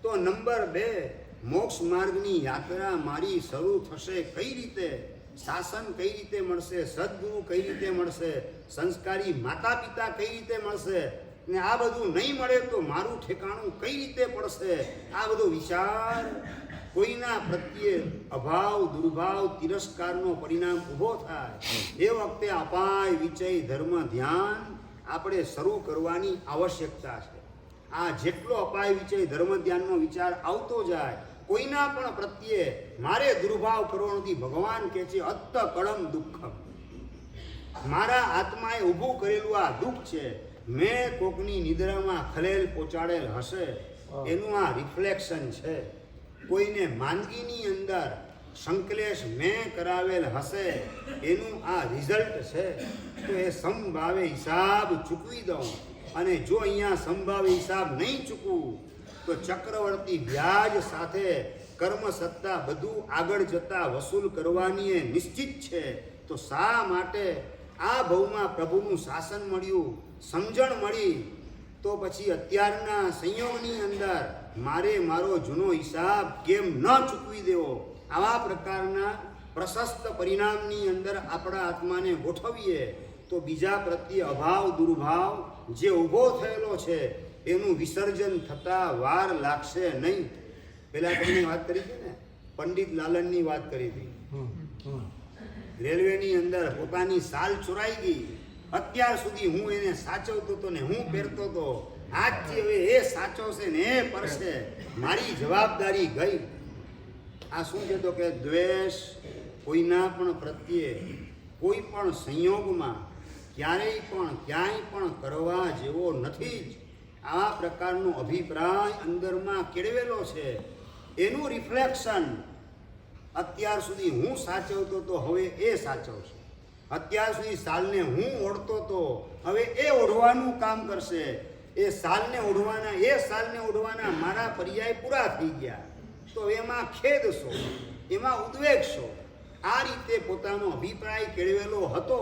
તો નંબર 2, મોક્ષ માર્ગની યાત્રા મારી શરૂ થશે કઈ રીતે? શાસન કઈ રીતે મળશે? સદગુરુ કઈ રીતે મળશે? સંસ્કારી માતા પિતા કઈ રીતે મળશે? ને આ બધું નહીં મળે તો મારું ઠેકાણું કઈ રીતે પડશે? આ બધો વિચાર, કોઈના પ્રત્યે અભાવ, દુર્ભાવ, તિરસ્કારનો પરિણામ ઊભો થાય. એ વખતે અપાય વિચય ધર્મ ધ્યાન આપણે શરૂ કરવાની આવશ્યકતા છે. આ જેટલો અપાય વિચય ધર્મ ધ્યાનનો વિચાર આવતો જાય, કોઈના પણ પ્રત્યે મારે દુર્ભાવ કરવો નથી. ભગવાન કહે છે અત્ત કળમ દુઃખમ, મારા આત્માએ ઊભું કરેલું આ દુઃખ છે, મેં કોકની નિદ્રામાં ખલેલ પહોંચાડેલ હશે એનું આ રિફ્લેક્શન છે. કોઈને માંદગીની અંદર સંકલેશ મેં કરાવેલ હશે એનું આ રિઝલ્ટ છે. તો એ સમભાવે હિસાબ ચૂકવી દઉં, અને જો અહીંયા સંભાવે હિસાબ નહીં ચૂકવું તો ચક્રવર્તી વ્યાજ સાથે કર્મ સત્તા બધું આગળ જતા વસૂલ કરવાની એ નિશ્ચિત છે. તો શા માટે આ ભવમાં પ્રભુનું શાસન મળ્યું, સમજણ મળી, તો પછી અત્યારના સંયોગની અંદર મારે મારો જૂનો હિસાબ કેમ ન ચૂકવી દેવો? આવા પ્રકારના પ્રશસ્ત પરિણામની અંદર આપણા આત્માને ગોઠવીએ તો બીજા પ્રત્યે અભાવ દુર્ભાવ જે ઊભો થયેલો છે એનું વિસર્જન થતાં વાર લાગશે નહીં. પેલા તમને વાત કરી હતી ને, પંડિત લાલનની વાત કરી હતી. રેલવેની અંદર પોતાની સાલ ચોરાઈ ગઈ, અત્યાર સુધી હું એને સાચવતો હતો ને હું પહેરતો હતો, આજથી હવે એ સાચવશે ને એ પરશે, મારી જવાબદારી ગઈ. આ શું છે? તો કે દ્વેષ કોઈના પણ પ્રત્યે કોઈ પણ સંયોગમાં ક્યારેય પણ ક્યાંય પણ કરવા જેવો નથી જ. આ પ્રકારનો અભિપ્રાય અંદરમાં કેળવેલો છે, એનું રિફ્લેક્શન અત્યાર સુધી હું સાચવતો તો હવે એ સાચવશે, અત્યાર સુધી સાલને હું ઓઢતો તો હવે એ ઓઢવાનું કામ કરશે, એ સાલને ઓઢવાના મારા પર્યાય પૂરા થઈ ગયા, તો એમાં ખેદ શો, એમાં ઉદ્વેગ શો? આ રીતે પોતાનો અભિપ્રાય કેળવેલો હતો.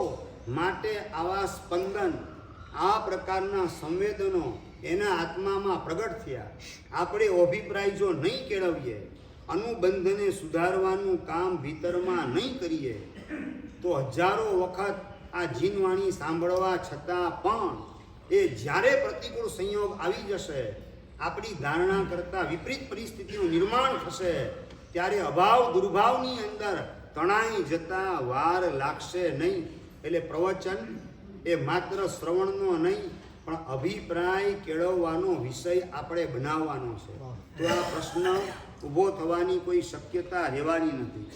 માટે આવા સ્પંદન, આ પ્રકારના સંવેદનો એના આત્મામાં પ્રગટ થયા. આપણે અભિપ્રાય જો નહીં કેળવીએ, અનુબંધને સુધારવાનું કામ ભીતરમાં નહીં કરીએ, તો હજારો વખત આ જીનવાણી સાંભળવા છતાં પણ એ જ્યારે પ્રતિકૂળ સંયોગ આવી જશે, આપણી ધારણા કરતાં વિપરીત પરિસ્થિતિનું નિર્માણ થશે, ત્યારે અભાવ દુર્ભાવની અંદર તણાઈ જતા વાર લાગશે નહીં. એટલે પ્રવચન એ માત્ર શ્રવણનો નહીં પણ અભિપ્રાય કેળવવાનો વિષય આપણે બનાવવાનો છે. તો આ પ્રશ્ન ઊભો થવાની કોઈ શક્યતા રહેવાની નથી.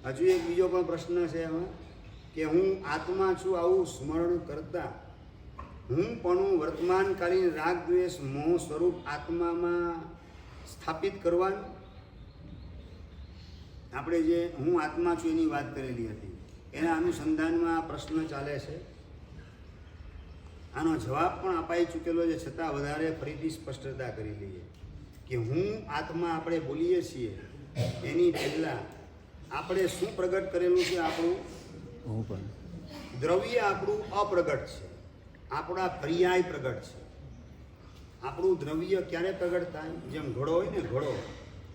હજુ એક બીજો પણ પ્રશ્ન છે એમાં કે હું આત્મા છું આવું સ્મરણ કરતા હું પણ વર્તમાનકાલીન રાગ દ્વેષ મોહ સ્વરૂપ આત્મામાં સ્થાપિત કરવાનું. આપણે જે હું આત્મા છું એની વાત કરેલી હતી, એના અનુસંધાનમાં આ પ્રશ્ન ચાલે છે. આનો જવાબ પણ અપાઈ ચૂકેલો છે, છતાં વધારે ફરીથી સ્પષ્ટતા કરી લઈએ કે હું આત્મા આપણે બોલીએ છીએ એની પહેલાં આપણે શું પ્રગટ કરેલું છે? આપણું દ્રવ્ય આપણું અપ્રગટ છે, આપણા પર્યાય પ્રગટ છે. આપણું દ્રવ્ય ક્યારે પ્રગટ થાય? જેમ ઘોડો હોય ને, ઘોડો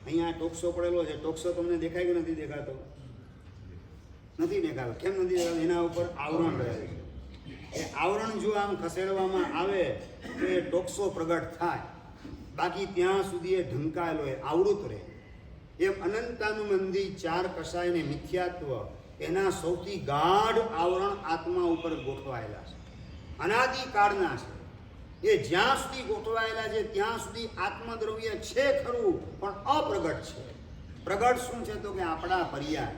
અહીંયા ટોકસો પડેલો છે, ટોકસો તમને દેખાય કે નથી દેખાતો? નથી દેખાતો. કેમ નથી દેખાતો? એના ઉપર આવરણ રહેલું છે. એ આવરણ જો આમ ખસેડવામાં આવે તો એ ટોકસો પ્રગટ થાય, બાકી ત્યાં સુધી એ ઢંકાયેલો એ આવૃત રહે. એમ અનંતાનુબંધી ચાર કસાય ને મિથ્યાત્વ એના સૌથી ગાઢ આવરણ આત્મા ઉપર ગોઠવાયેલા છે, અનાદિકાળના છે. એ જ્યાં સુધી ગોઠવાયેલા છે ત્યાં સુધી આત્મદ્રવ્ય છે ખરું, પણ અપ્રગટ છે. પ્રગટ શું છે? તો કે આપણા પર્યાય,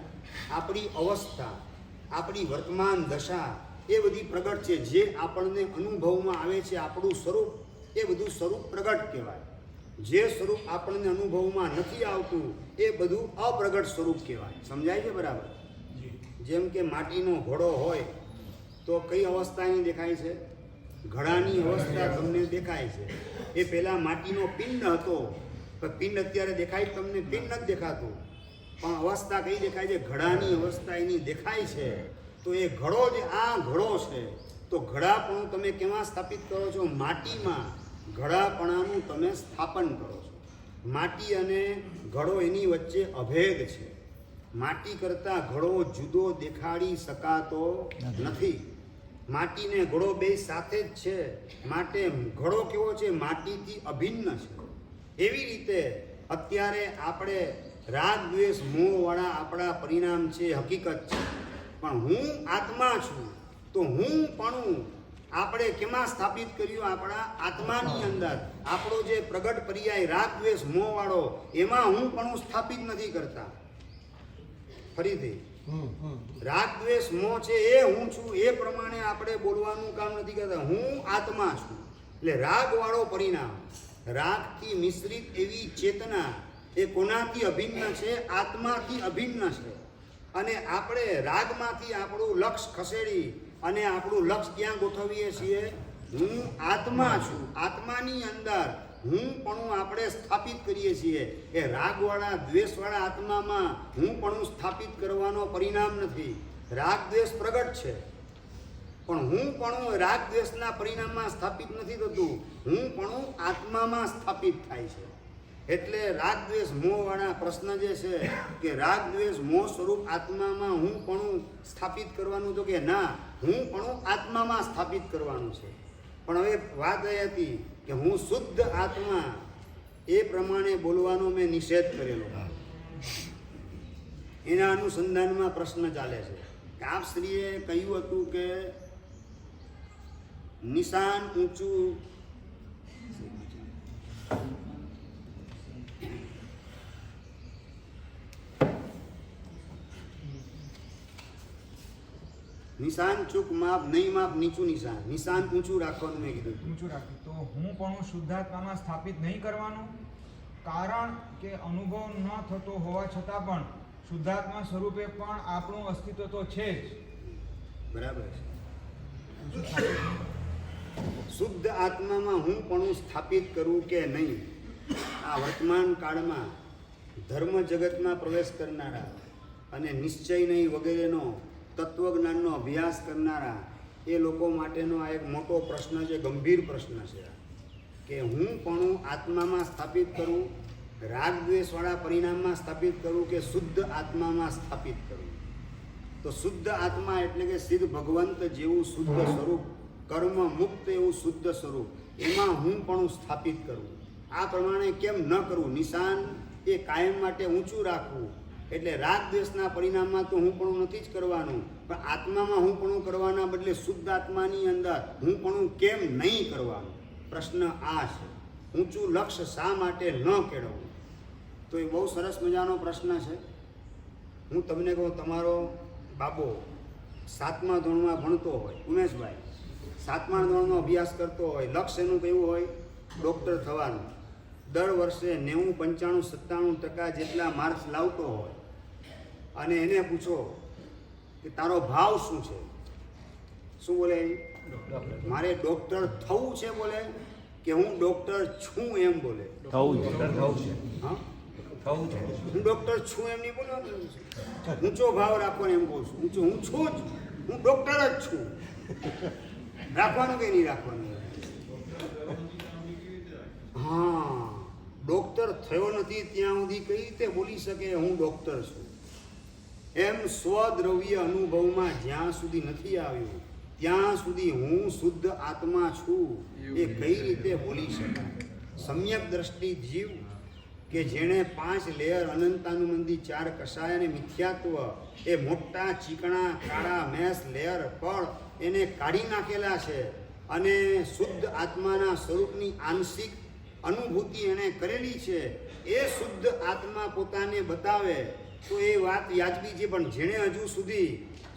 આપણી અવસ્થા, આપણી વર્તમાન દશા એ બધી પ્રગટ છે. જે આપણને અનુભવમાં આવે છે, આપણું સ્વરૂપ, એ બધું સ્વરૂપ પ્રગટ કહેવાય. જે સ્વરૂપ આપણને અનુભવમાં નથી આવતું એ બધું અપ્રગટ સ્વરૂપ કહેવાય. સમજાય છે બરાબર? જેમ કે માટીનો ઘોડો હોય તો કઈ અવસ્થા એની દેખાય છે? ઘડાની અવસ્થા તમને દેખાય છે. એ પહેલાં માટીનો પિંડ હતો, પણ પિંડ અત્યારે દેખાય તમને? પિંડ નથી દેખાતું, પણ અવસ્થા કઈ દેખાય છે? ઘડાની અવસ્થા એની દેખાય છે. તો એ ઘડો જે આ ઘડો છે, તો ઘડાપણું તમે કેમાં સ્થાપિત કરો છો? માટીમાં ઘડાપણાનું તમે સ્થાપન કરો છો. માટી અને ઘડો એની વચ્ચે અભેદ છે. માટી કરતાં ઘડો જુદો દેખાડી શકાતો નથી. માટી ને ઘડો બે સાથે જ છે, માટે ઘડો કેવો છે? માટીથી અભિન્ન છે. એવી રીતે અત્યારે આપણે રાગ દ્વેષ મોહવાળા આપણા પરિણામ છે, હકીકત છે. પણ હું આત્મા છું, તો હું પણ આપણે કેમાં સ્થાપિત કર્યું? આપણા આત્માની અંદર. આપણો જે પ્રગટ પર્યાય રાગ દ્વેષ મોહ વાળો, એમાં હું પણ સ્થાપિત નથી કરતા. ફરીથી રાગ દ્વેષ મોહ છે એ હું છું, એ પ્રમાણે આપણે બોલવાનું કામ નથી કરતા. હું આત્મા છું. એટલે રાગ વાળો પરિણામ, રાગથી મિશ્રિત એવી ચેતના એ કોનાથી અભિન્ન છે? આત્માથી અભિન્ન છે. અને આપણે રાગમાંથી આપણું લક્ષ ખસેડી અને આપણું લક્ષ ક્યાં ગોઠવીએ છીએ? હું આત્મા છું. આત્માની અંદર હું પણ આપણે સ્થાપિત કરીએ છીએ. એ રાગવાળા દ્વેષવાળા આત્મામાં હું પણ સ્થાપિત કરવાનો પરિણામ નથી. રાગ દ્વેષ પ્રગટ છે, પણ હું પણ રાગ દ્વેષના પરિણામમાં સ્થાપિત નથી થતું. હું પણ આત્મામાં સ્થાપિત થાય છે. એટલે રાગ દ્વેષ મોહ વાળા પ્રશ્ન જે છે કે રાગ દ્વેષ મોહ સ્વરૂપ આત્મામાં હું પણ સ્થાપિત કરવાનું, તો કે ના, હું પણ આત્મામાં સ્થાપિત કરવાનું છે. પણ હવે વાત એ હતી કે હું શુદ્ધ આત્મા, એ પ્રમાણે બોલવાનો મેં નિષેધ કરેલો. એના અનુસંધાનમાં પ્રશ્ન ચાલે છે કે આપ શ્રીએ કહ્યું હતું કે નિશાન ઊંચું નિશાન ચૂક માપ નહીં, માપ નીચું નિશાન. નિશાન ઊંચું રાખવાનું મેં કીધું. ઊંચું રાખ્યું તો હું પણ શુદ્ધાત્મામાં સ્થાપિત નહીં કરવાનું, કારણ કે અનુભવ ન થતો હોવા છતાં પણ શુદ્ધાત્મા સ્વરૂપે પણ આપણું અસ્તિત્વ તો છે જ. બરાબર છે. શુદ્ધ આત્મામાં હું પણ સ્થાપિત કરું કે નહીં? આ વર્તમાન કાળમાં ધર્મ જગતમાં પ્રવેશ કરનારા અને નિશ્ચય નહીં વગેરેનો તત્વજ્ઞાનનો અભ્યાસ કરનારા એ લોકો માટેનો આ એક મોટો પ્રશ્ન છે, ગંભીર પ્રશ્ન છે કે હું પણ આત્મામાં સ્થાપિત કરું, રાગ દ્વેષવાળા પરિણામમાં સ્થાપિત કરું કે શુદ્ધ આત્મામાં સ્થાપિત કરું? તો શુદ્ધ આત્મા એટલે કે સિદ્ધ ભગવંત જેવું શુદ્ધ સ્વરૂપ, કર્મ મુક્ત એવું શુદ્ધ સ્વરૂપ, એમાં હું પણ સ્થાપિત કરું. આ પ્રમાણે કેમ ન કરું? નિશાન એ કાયમ માટે ઊંચું રાખવું. એટલે રાગ દ્વેષના પરિણામમાં તો હું પણ નથી જ કરવાનું, પણ આત્મામાં હું પણ કરવાના બદલે શુદ્ધ આત્માની અંદર હું પણ કેમ નહીં કરવાનું? પ્રશ્ન આ છે. ઊંચું લક્ષ્ય શા માટે ન કેળવવું? તો એ બહુ સરસ મજાનો પ્રશ્ન છે. હું તમને કહું, તમારો બાબો 7મા ધોરણમાં ભણતો હોય, ઉમેશભાઈ 7મા ધોરણનો અભ્યાસ કરતો હોય, લક્ષ્ય એનું કેવું હોય? ડૉક્ટર થવાનું. દર વર્ષે 90, 95, 97% જેટલા માર્ક્સ લાવતો હોય અને એને પૂછો કે તારો ભાવ શું છે? શું બોલે? મારે ડૉક્ટર થવું છે બોલે કે હું ડૉક્ટર છું એમ બોલે? થવું છે. હા, થવું છે. હું ડૉક્ટર છું એમ નહીં બોલવાનું. ઊંચો ભાવ રાખવાનો એમ કહું છું. ઊંચો હું છું જ, હું ડૉક્ટર જ છું. રાખવાનું કે નહીં રાખવાનું? હા, ડૉક્ટર થયો નથી ત્યાં સુધી કઈ રીતે બોલી શકે હું ડૉક્ટર છું? એમ સ્વદ્રવ્ય અનુભવમાં જ્યાં સુધી નથી આવ્યું ત્યાં સુધી હું શુદ્ધ આત્મા છું એ કઈ રીતે બોલી શકાય? સમ્યક દ્રષ્ટિ જીવ કે જેણે 5 લેયર અનંતાનુબંધી 4 કષાય અને મિથ્યાત્વ એ મોટા ચીકણા કાળા મેસ લેયર પણ એને કાઢી નાખેલા છે અને શુદ્ધ આત્માના સ્વરૂપની આંશિક અનુભૂતિ એણે કરેલી છે. એ શુદ્ધ આત્મા પોતાને બતાવે તો એ વાત યાજબી છે, પણ જેણે હજુ સુધી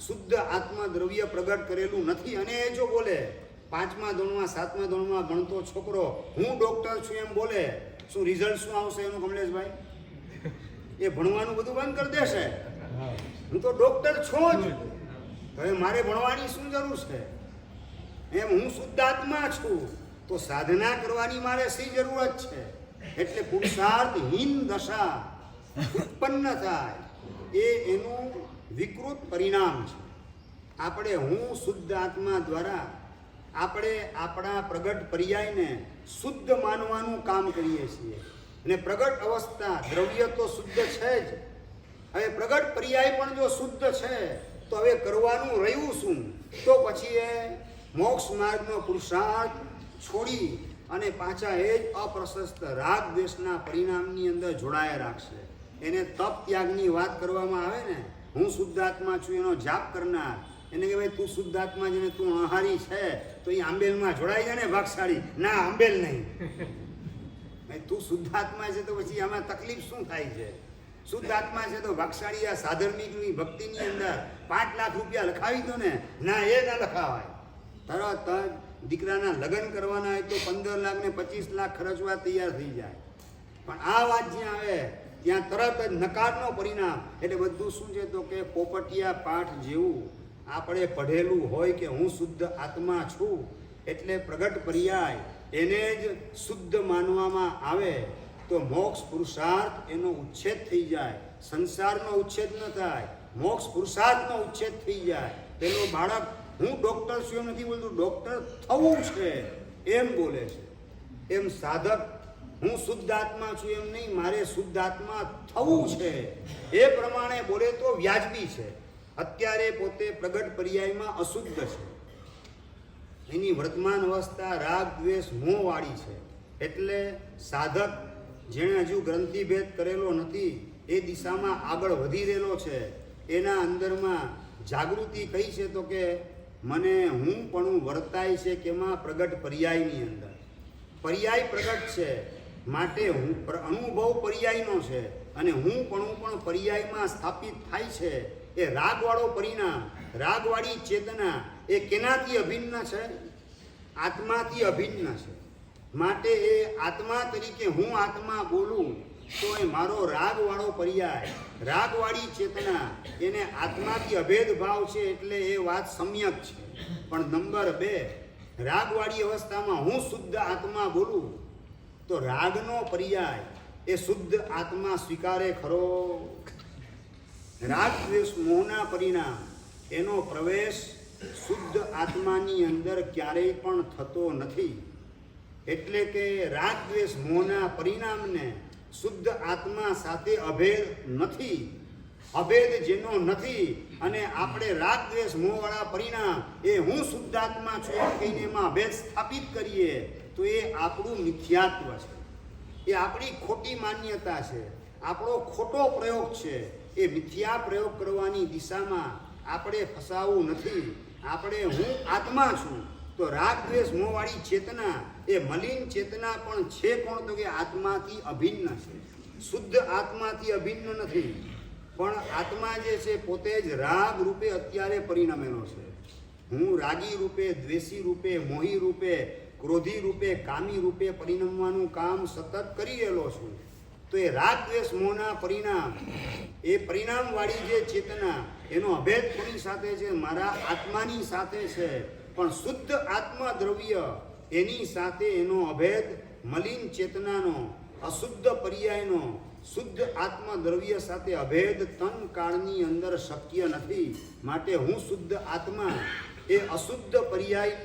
શુદ્ધ આત્મા દ્રવ્ય પ્રગટ કરેલું નથી અને એ જો બોલે 5મા ધોરણમાં 7મા ધોરણમાં ભણતો છોકરો હું ડૉક્ટર છું એમ બોલે, શું રિઝલ્ટ શું આવશે એનું કમલેશભાઈ? એ ભણવાનું બધું બંધ કરી દેશે. હું તો ડૉક્ટર છું જ, હવે મારે ભણવાની શું જરૂર છે? એમ હું શુદ્ધ આત્મા છું તો સાધના કરવાની મારે શી જરૂરત છે? એટલે પુરુષાર્થહીન દશા ઉત્પન્ન થાય એ એનું વિકૃત પરિણામ છે. આપણે હું શુદ્ધ આત્મા દ્વારા આપણે આપણા પ્રગટ પર્યાયને શુદ્ધ માનવાનું કામ કરીએ છીએ અને પ્રગટ અવસ્થા દ્રવ્ય તો શુદ્ધ છે જ. હવે પ્રગટ પર્યાય પણ જો શુદ્ધ છે તો હવે કરવાનું રહ્યું શું? તો પછી એ મોક્ષ માર્ગનો પુરુષાર્થ છોડી અને પાછા એ જ અપ્રશસ્ત રાગ દ્વેષના પરિણામની અંદર જોડાયા રાખશે. એને તપ ત્યાગની વાત કરવામાં આવે ને, હું શુદ્ધાત્મા છું એનો જાપ કરનાર, એને કે ભાઈ તું શુદ્ધ આત્મા છે ને તું અણહારી છે તો એ આંબેલમાં જોડાઈ જાય ને ભાગશાળી. ના, આંબેલ નહીં. ભાઈ તું શુદ્ધ આત્મા છે તો પછી આમાં તકલીફ શું થાય છે? શુદ્ધ આત્મા છે તો ભાગશાળી આ સાધર્મિકની ભક્તિની અંદર 5 લાખ રૂપિયા લખાવી દો ને. ના, એ ના લખાવાય. તરત જ દીકરાના લગ્ન કરવાના હોય તો 15 લાખ ને 25 લાખ ખર્ચવા તૈયાર થઈ જાય. પણ આ વાત જ્યાં આવે ત્યાં તરત જ નકારનો પરિણામ. એટલે બધું શું છે તો કે પોપટિયા પાઠ જેવું આપણે પઢેલું હોય કે હું શુદ્ધ આત્મા છું એટલે પ્રગટ પર્યાય એને જ શુદ્ધ માનવામાં આવે તો મોક્ષ પુરુષાર્થ એનો ઉચ્છેદ થઈ જાય. સંસારનો ઉચ્છેદ ન થાય, મોક્ષ પુરુષાર્થનો ઉચ્છેદ થઈ જાય. પેલો બાળક હું ડૉક્ટર છું એમ નથી બોલતું, ડૉક્ટર થવું છે એમ બોલે છે. એમ સાધક હું શુદ્ધ આત્મા છું એમ નહીં, મારે શુદ્ધ આત્મા થવું છે એ પ્રમાણે બોલે તો વ્યાજબી છે. અત્યારે પોતે પ્રગટ પર્યાયમાં અશુદ્ધ છે, એની વર્તમાન અવસ્થા રાગ દ્વેષ મોહવાળી છે. એટલે સાધક જેણે હજુ ગ્રંથિભેદ કરેલો નથી એ દિશામાં આગળ વધી રહેલો છે. એના અંદરમાં જાગૃતિ કઈ છે તો કે મને હું પણ વર્તાય છે કેમાં? પ્રગટ પર્યાયની અંદર. પર્યાય પ્રગટ છે માટે હું અનુભવ પર્યાયનો છે અને હું પણ પર્યાયમાં સ્થાપિત થાય છે. એ રાગવાળો પરિણામ, રાગવાળી ચેતના એ કેનાથી અભિન્ન છે? આત્માથી અભિન્ન છે. માટે એ આત્મા તરીકે હું આત્મા બોલું તો એ મારો રાગવાળો પર્યાય, રાગવાળી ચેતના એને આત્માથી અભેદ ભાવ છે એટલે એ વાત સમ્યક છે. પણ નંબર 2, રાગવાળી અવસ્થામાં હું શુદ્ધ આત્મા બોલું તો રાગનો પર્યાય એ શુદ્ધ આત્મા સ્વીકારે ખરો? રાગ દ્વેષ મોહના પરિણામ એનો પ્રવેશ શુદ્ધ આત્માની અંદર ક્યારેય પણ થતો નથી. એટલે કે રાગ દ્વેષ મોહના પરિણામને શુદ્ધ આત્મા સાથે અભેદ નથી. અભેદ જેનો નથી અને આપણે રાગ દ્વેષ મોહવાળા પરિણામ એ હું શુદ્ધ આત્મા છું એમ કહીને એમાં અભેદ સ્થાપિત કરીએ તો એ આપણું મિથ્યાત્વ છે, એ આપણી ખોટી માન્યતા છે, આપણો ખોટો પ્રયોગ છે. એ મિથ્યા પ્રયોગ કરવાની દિશામાં આપણે ફસાવું નથી. આપણે હું આત્મા છું તો રાગ દ્વેષ મોહવાળી ચેતના એ મલિન ચેતના પણ છે કોણ તો કે આત્માથી અભિન્ન છે. શુદ્ધ આત્માથી અભિન્ન નથી, પણ આત્મા જે છે પોતે જ રાગ રૂપે અત્યારે પરિણમેલો છે. હું રાગી રૂપે, દ્વેષી રૂપે, મોહી રૂપે, ક્રોધી રૂપે, કામી રૂપે પરિણમવાનું કામ સતત કરી રહેલો છું. તો એ રાગ દ્વેષ મોહના પરિણામ, એ પરિણામવાળી જે ચેતના એનો અભેદ કોની સાથે છે? મારા આત્માની સાથે છે. પણ શુદ્ધ આત્મા દ્રવ્ય એની સાથે એનો અભેદ મલિન ચેતનાનો, અશુદ્ધ પર્યાયનો શુદ્ધ આત્મા દ્રવ્ય સાથે અભેદ તન કાળની અંદર શક્ય નથી. માટે હું શુદ્ધ આત્મા એ અશુદ્ધ પર્યાય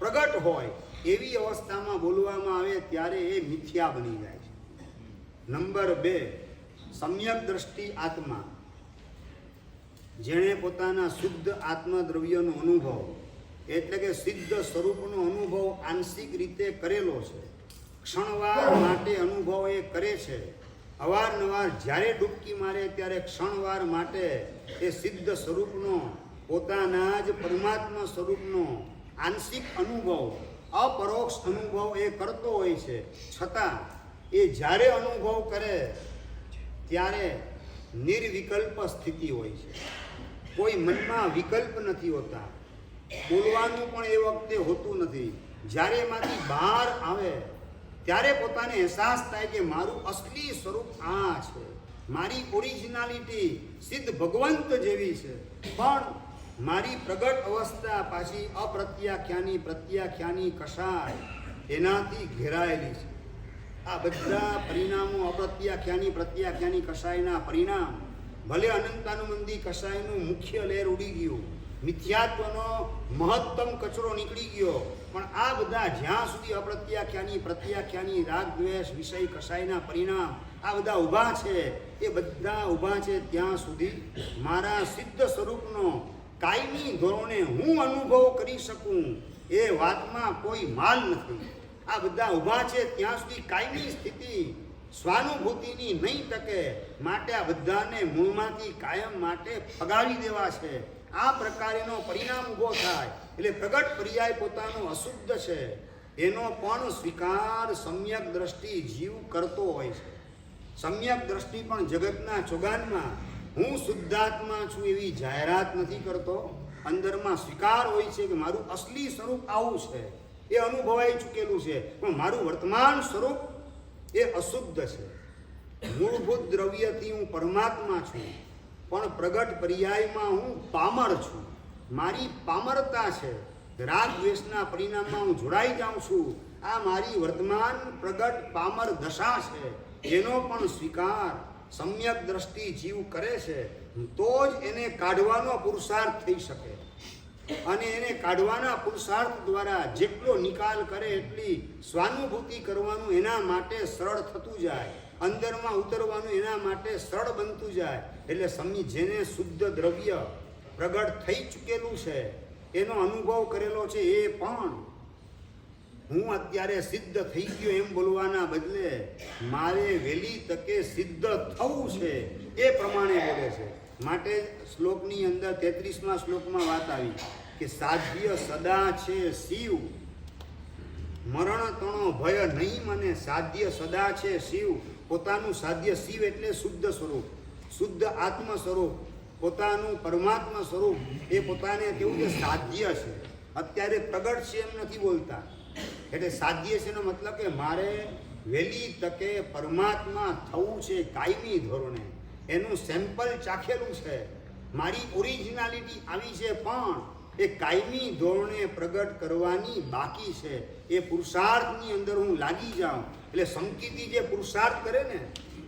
પ્રગટ હોય એવી અવસ્થામાં બોલવામાં આવે ત્યારે એ મિથ્યા બની જાય છે. નંબર 2, સમ્યક દ્રષ્ટિ આત્મા જેણે પોતાના શુદ્ધ આત્મા દ્રવ્યનો અનુભવ એટલે કે સિદ્ધ સ્વરૂપનો અનુભવ આંશિક રીતે કરેલો છે, ક્ષણવાર માટે અનુભવ એ કરે છે. અવારનવાર જ્યારે ડૂબકી મારે ત્યારે ક્ષણવાર માટે એ સિદ્ધ સ્વરૂપનો, પોતાના જ પરમાત્મા સ્વરૂપનો આંશિક અનુભવ, અપરોક્ષ અનુભવ એ કરતો હોય છે. છતાં એ જ્યારે અનુભવ કરે ત્યારે નિર્વિકલ્પ સ્થિતિ હોય છે. કોઈ મનમાં વિકલ્પ નથી હોતા, બોલવાનું પણ એ વખતે હોતું નથી. જ્યારે એમાંથી બહાર આવે ત્યારે પોતાને અહેસાસ થાય કે મારું અસલી સ્વરૂપ આ છે, મારી ઓરિજિનાલિટી સિદ્ધ ભગવંત જેવી છે. પણ મારી પ્રગટ અવસ્થા પાછી અપ્રત્યાખ્યાની પ્રત્યાખ્યાની કષાય એનાથી ઘેરાયેલી છે. આ બધા પરિણામો અપ્રત્યાખ્યાની પ્રત્યાખ્યાની કષાયના પરિણામ, ભલે અનંતાનુબંધી કષાયનું મુખ્ય લહેર ઉડી ગયું, મિથ્યાત્વનો મહત્તમ કચરો નીકળી ગયો, પણ આ બધા જ્યાં સુધી અપ્રત્યાખ્યાની પ્રત્યાખ્યાની રાગ દ્વેષ વિષય કષાયના પરિણામ આ બધા ઊભા છે, એ બધા ઊભા છે ત્યાં સુધી મારા સિદ્ધ સ્વરૂપનો કાયમી ધોરણે હું અનુભવ કરી શકું એ વાતમાં કોઈ માલ નથી. આ બધા ઊભા છે ત્યાં સુધી કાયમી સ્થિતિ સ્વાનુભૂતિની નહીં ટકે. માટે આ બધાને મૂળમાંથી કાયમ માટે ફગાવી દેવા છે. આ પ્રકારેનો પરિણામ ઊભો થાય. એટલે પ્રગટ પર્યાય પોતાનો અશુદ્ધ છે એનો પણ સ્વીકાર સમ્યક દ્રષ્ટિ જીવ કરતો હોય છે. સમ્યક દ્રષ્ટિ પણ જગતના ચોગાનમાં હું શુદ્ધાત્મા છું એવી જાહેરાત નથી કરતો. અંદરમાં સ્વીકાર હોય છે કે મારું અસલી સ્વરૂપ આવું છે, એ અનુભવાઈ ચૂકેલું છે, પણ મારું વર્તમાન સ્વરૂપ એ અશુદ્ધ છે. મૂળભૂત દ્રવ્યથી હું પરમાત્મા છું, પણ પ્રગટ પર્યાયમાં હું પામર છું. મારી પામરતા છે, રાગ દ્વેષના પરિણામમાં હું જોડાઈ જાઉં છું. આ મારી વર્તમાન પ્રગટ પામર દશા છે, એનો પણ સ્વીકાર સમ્યક દ્રષ્ટિ જીવ કરે છે, તો જ એને કાઢવાનો પુરુષાર્થ થઈ શકે. અને એને કાઢવાના પુરુષાર્થ દ્વારા જેટલો નિકાલ કરે એટલી સ્વાનુભૂતિ કરવાનું એના માટે સરળ થતું જાય, અંદરમાં ઉતરવાનું એના માટે સરળ બનતું જાય. એટલે જેને શુદ્ધ દ્રવ્ય પ્રગટ થઈ ચૂકેલું છે, એનો અનુભવ કરેલો છે, એ પણ હું અત્યારે સિદ્ધ થઈ ગયો એમ બોલવાના બદલે મારે વહેલી તકે સિદ્ધ થવું છે એ પ્રમાણે બોલે છે. માટે શ્લોકની અંદર 33મા શ્લોકમાં વાત આવી કે સાધ્ય સદા છે શિવ, મરણ તણો ભય નહીં મને. સાધ્ય સદા છે શિવ, પોતાનું સાધ્ય શિવ એટલે શુદ્ધ સ્વરૂપ, શુદ્ધ આત્મ સ્વરૂપ, પોતાનું પરમાત્મા સ્વરૂપ, એ પોતાને કેવું કે સાધ્ય છે. અત્યારે પ્રગટ છે એમ નથી બોલતા. એટલે સાધ્ય છે એનો મતલબ કે મારે વહેલી તકે પરમાત્મા થવું છે કાયમી ધોરણે. એનું સેમ્પલ ચાખેલું છે, મારી ઓરિજિનાલિટી આવી છે, પણ એ કાયમી ધોરણે પ્રગટ કરવાની બાકી છે. એ પુરુષાર્થની અંદર હું લાગી જાઉં. એટલે સંકિતી જે પુરુષાર્થ કરે ને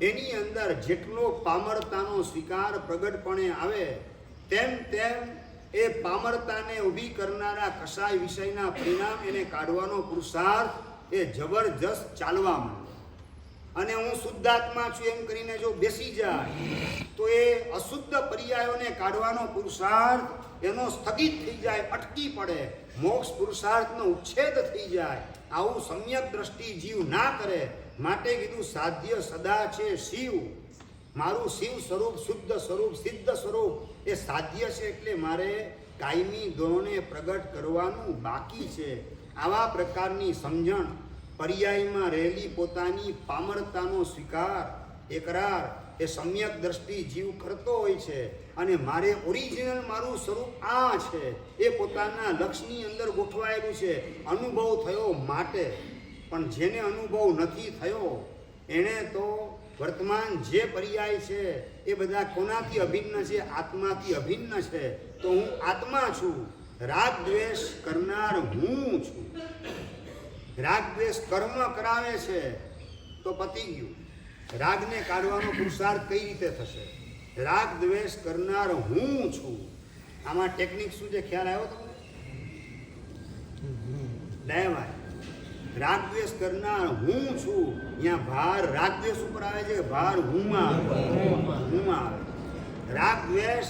એની અંદર જેટલો પામરતાનો સ્વીકાર પ્રગટપણે આવે, તેમ તેમ એ પામરતાને ઊભી કરનારા કશાય વિષયના પરિણામ એને કાઢવાનો પુરુષાર્થ એ જબરજસ્ત ચાલવા માંડે. અને હું શુદ્ધાત્મા છું એમ કરીને જો બેસી જાય તો એ અશુદ્ધ પર્યાયોને કાઢવાનો પુરુષાર્થ એનો સ્થગિત થઈ જાય, અટકી પડે, મોક્ષ પુરુષાર્થનો ઉચ્છેદ થઈ જાય. આવું સમ્યક દ્રષ્ટિ જીવ ના કરે. માટે કીધું સાધ્ય સદા છે શિવ, મારું શિવ સ્વરૂપ, શુદ્ધ સ્વરૂપ, સિદ્ધ સ્વરૂપ એ સાધ્ય છે. એટલે મારે કાયમી ધોરણે પ્રગટ કરવાનું બાકી છે. આવા પ્રકારની સમજણ પર્યાયમાં રહેલી પોતાની પામરતાનો સ્વીકાર, એકરાર એ સમ્યક દ્રષ્ટિ જીવ કરતો હોય છે. અને મારે ઓરિજિનલ મારું સ્વરૂપ આ છે એ પોતાના લક્ષની અંદર ગોઠવાયેલું છે. અનુભવ થયો માટે. પણ જેને અનુભવ નથી થયો એણે તો વર્તમાન જે પર્યાય છે એ બધા કોનાથી અભિન્ન છે? આત્માથી અભિન્ન છે. તો હું આત્મા છું, રાગ દ્વેષ કરનાર હું છું. રાગ દ્વેષ કર્મ કરાવે છે તો પતી ગયું. રાગને કાઢવાનો પુરુષાર્થ કઈ રીતે થશે? રાગ દ્વેષ કરનાર હું છું. આમાં ટેકનિક શું છે ખ્યાલ આવ્યો તમને? દયાભાઈ, રાગ દ્વેષ કરનાર હું છું, અહીંયા ભાર રાગ દ્વેષ ઉપર આવે છે, ભાર હુંમાં આવે. રાગ દ્વેષ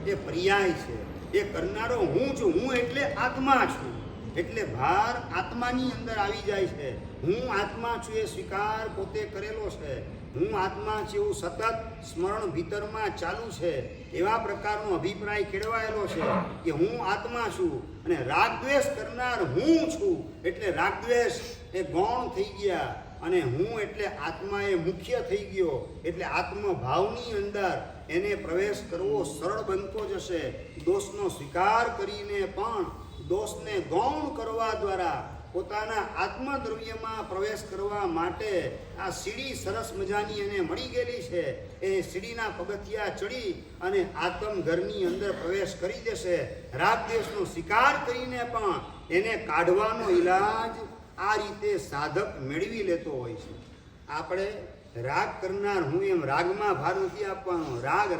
એ પર્યાય છે, એ કરનારો હું છું. હું એટલે આત્મા છું, એટલે ભાર આત્માની અંદર આવી જાય છે. હું આત્મા છું એ સ્વીકાર પોતે કરેલો છે. હું આત્મા છું એવું સતત સ્મરણ ભીતરમાં ચાલુ છે. એવા પ્રકારનો અભિપ્રાય કેળવાયેલો છે કે હું આત્મા છું. અને રાગ દ્વેષ કરનાર હું છું, એટલે રાગ દ્વેષ એ ગૌણ થઈ ગયા અને હું એટલે આત્મા એ મુખ્ય થઈ ગયો. એટલે આત્મભાવની અંદર એને પ્રવેશ કરવો સરળ બનતો જશે. દોષનો સ્વીકાર કરીને પણ દોષને ગૌણ કરવા દ્વારા પોતાના આત્મદ્રવ્યમાં પ્રવેશ કરવા માટે આ સીડી સરસ મજાની એને મળી ગયેલી છે. એ સીડીના પગથિયા ચડી અને આત્મઘરની અંદર પ્રવેશ કરી દેશે. રાગ દ્વેષનો સ્વીકાર કરીને પણ એને કાઢવાનો ઈલાજ આ રીતે સાધક મેળવી લેતો હોય છે. આપણે રાગ કરનાર હું એમ રાગમાં ભાર નથી આપવાનો. રાગ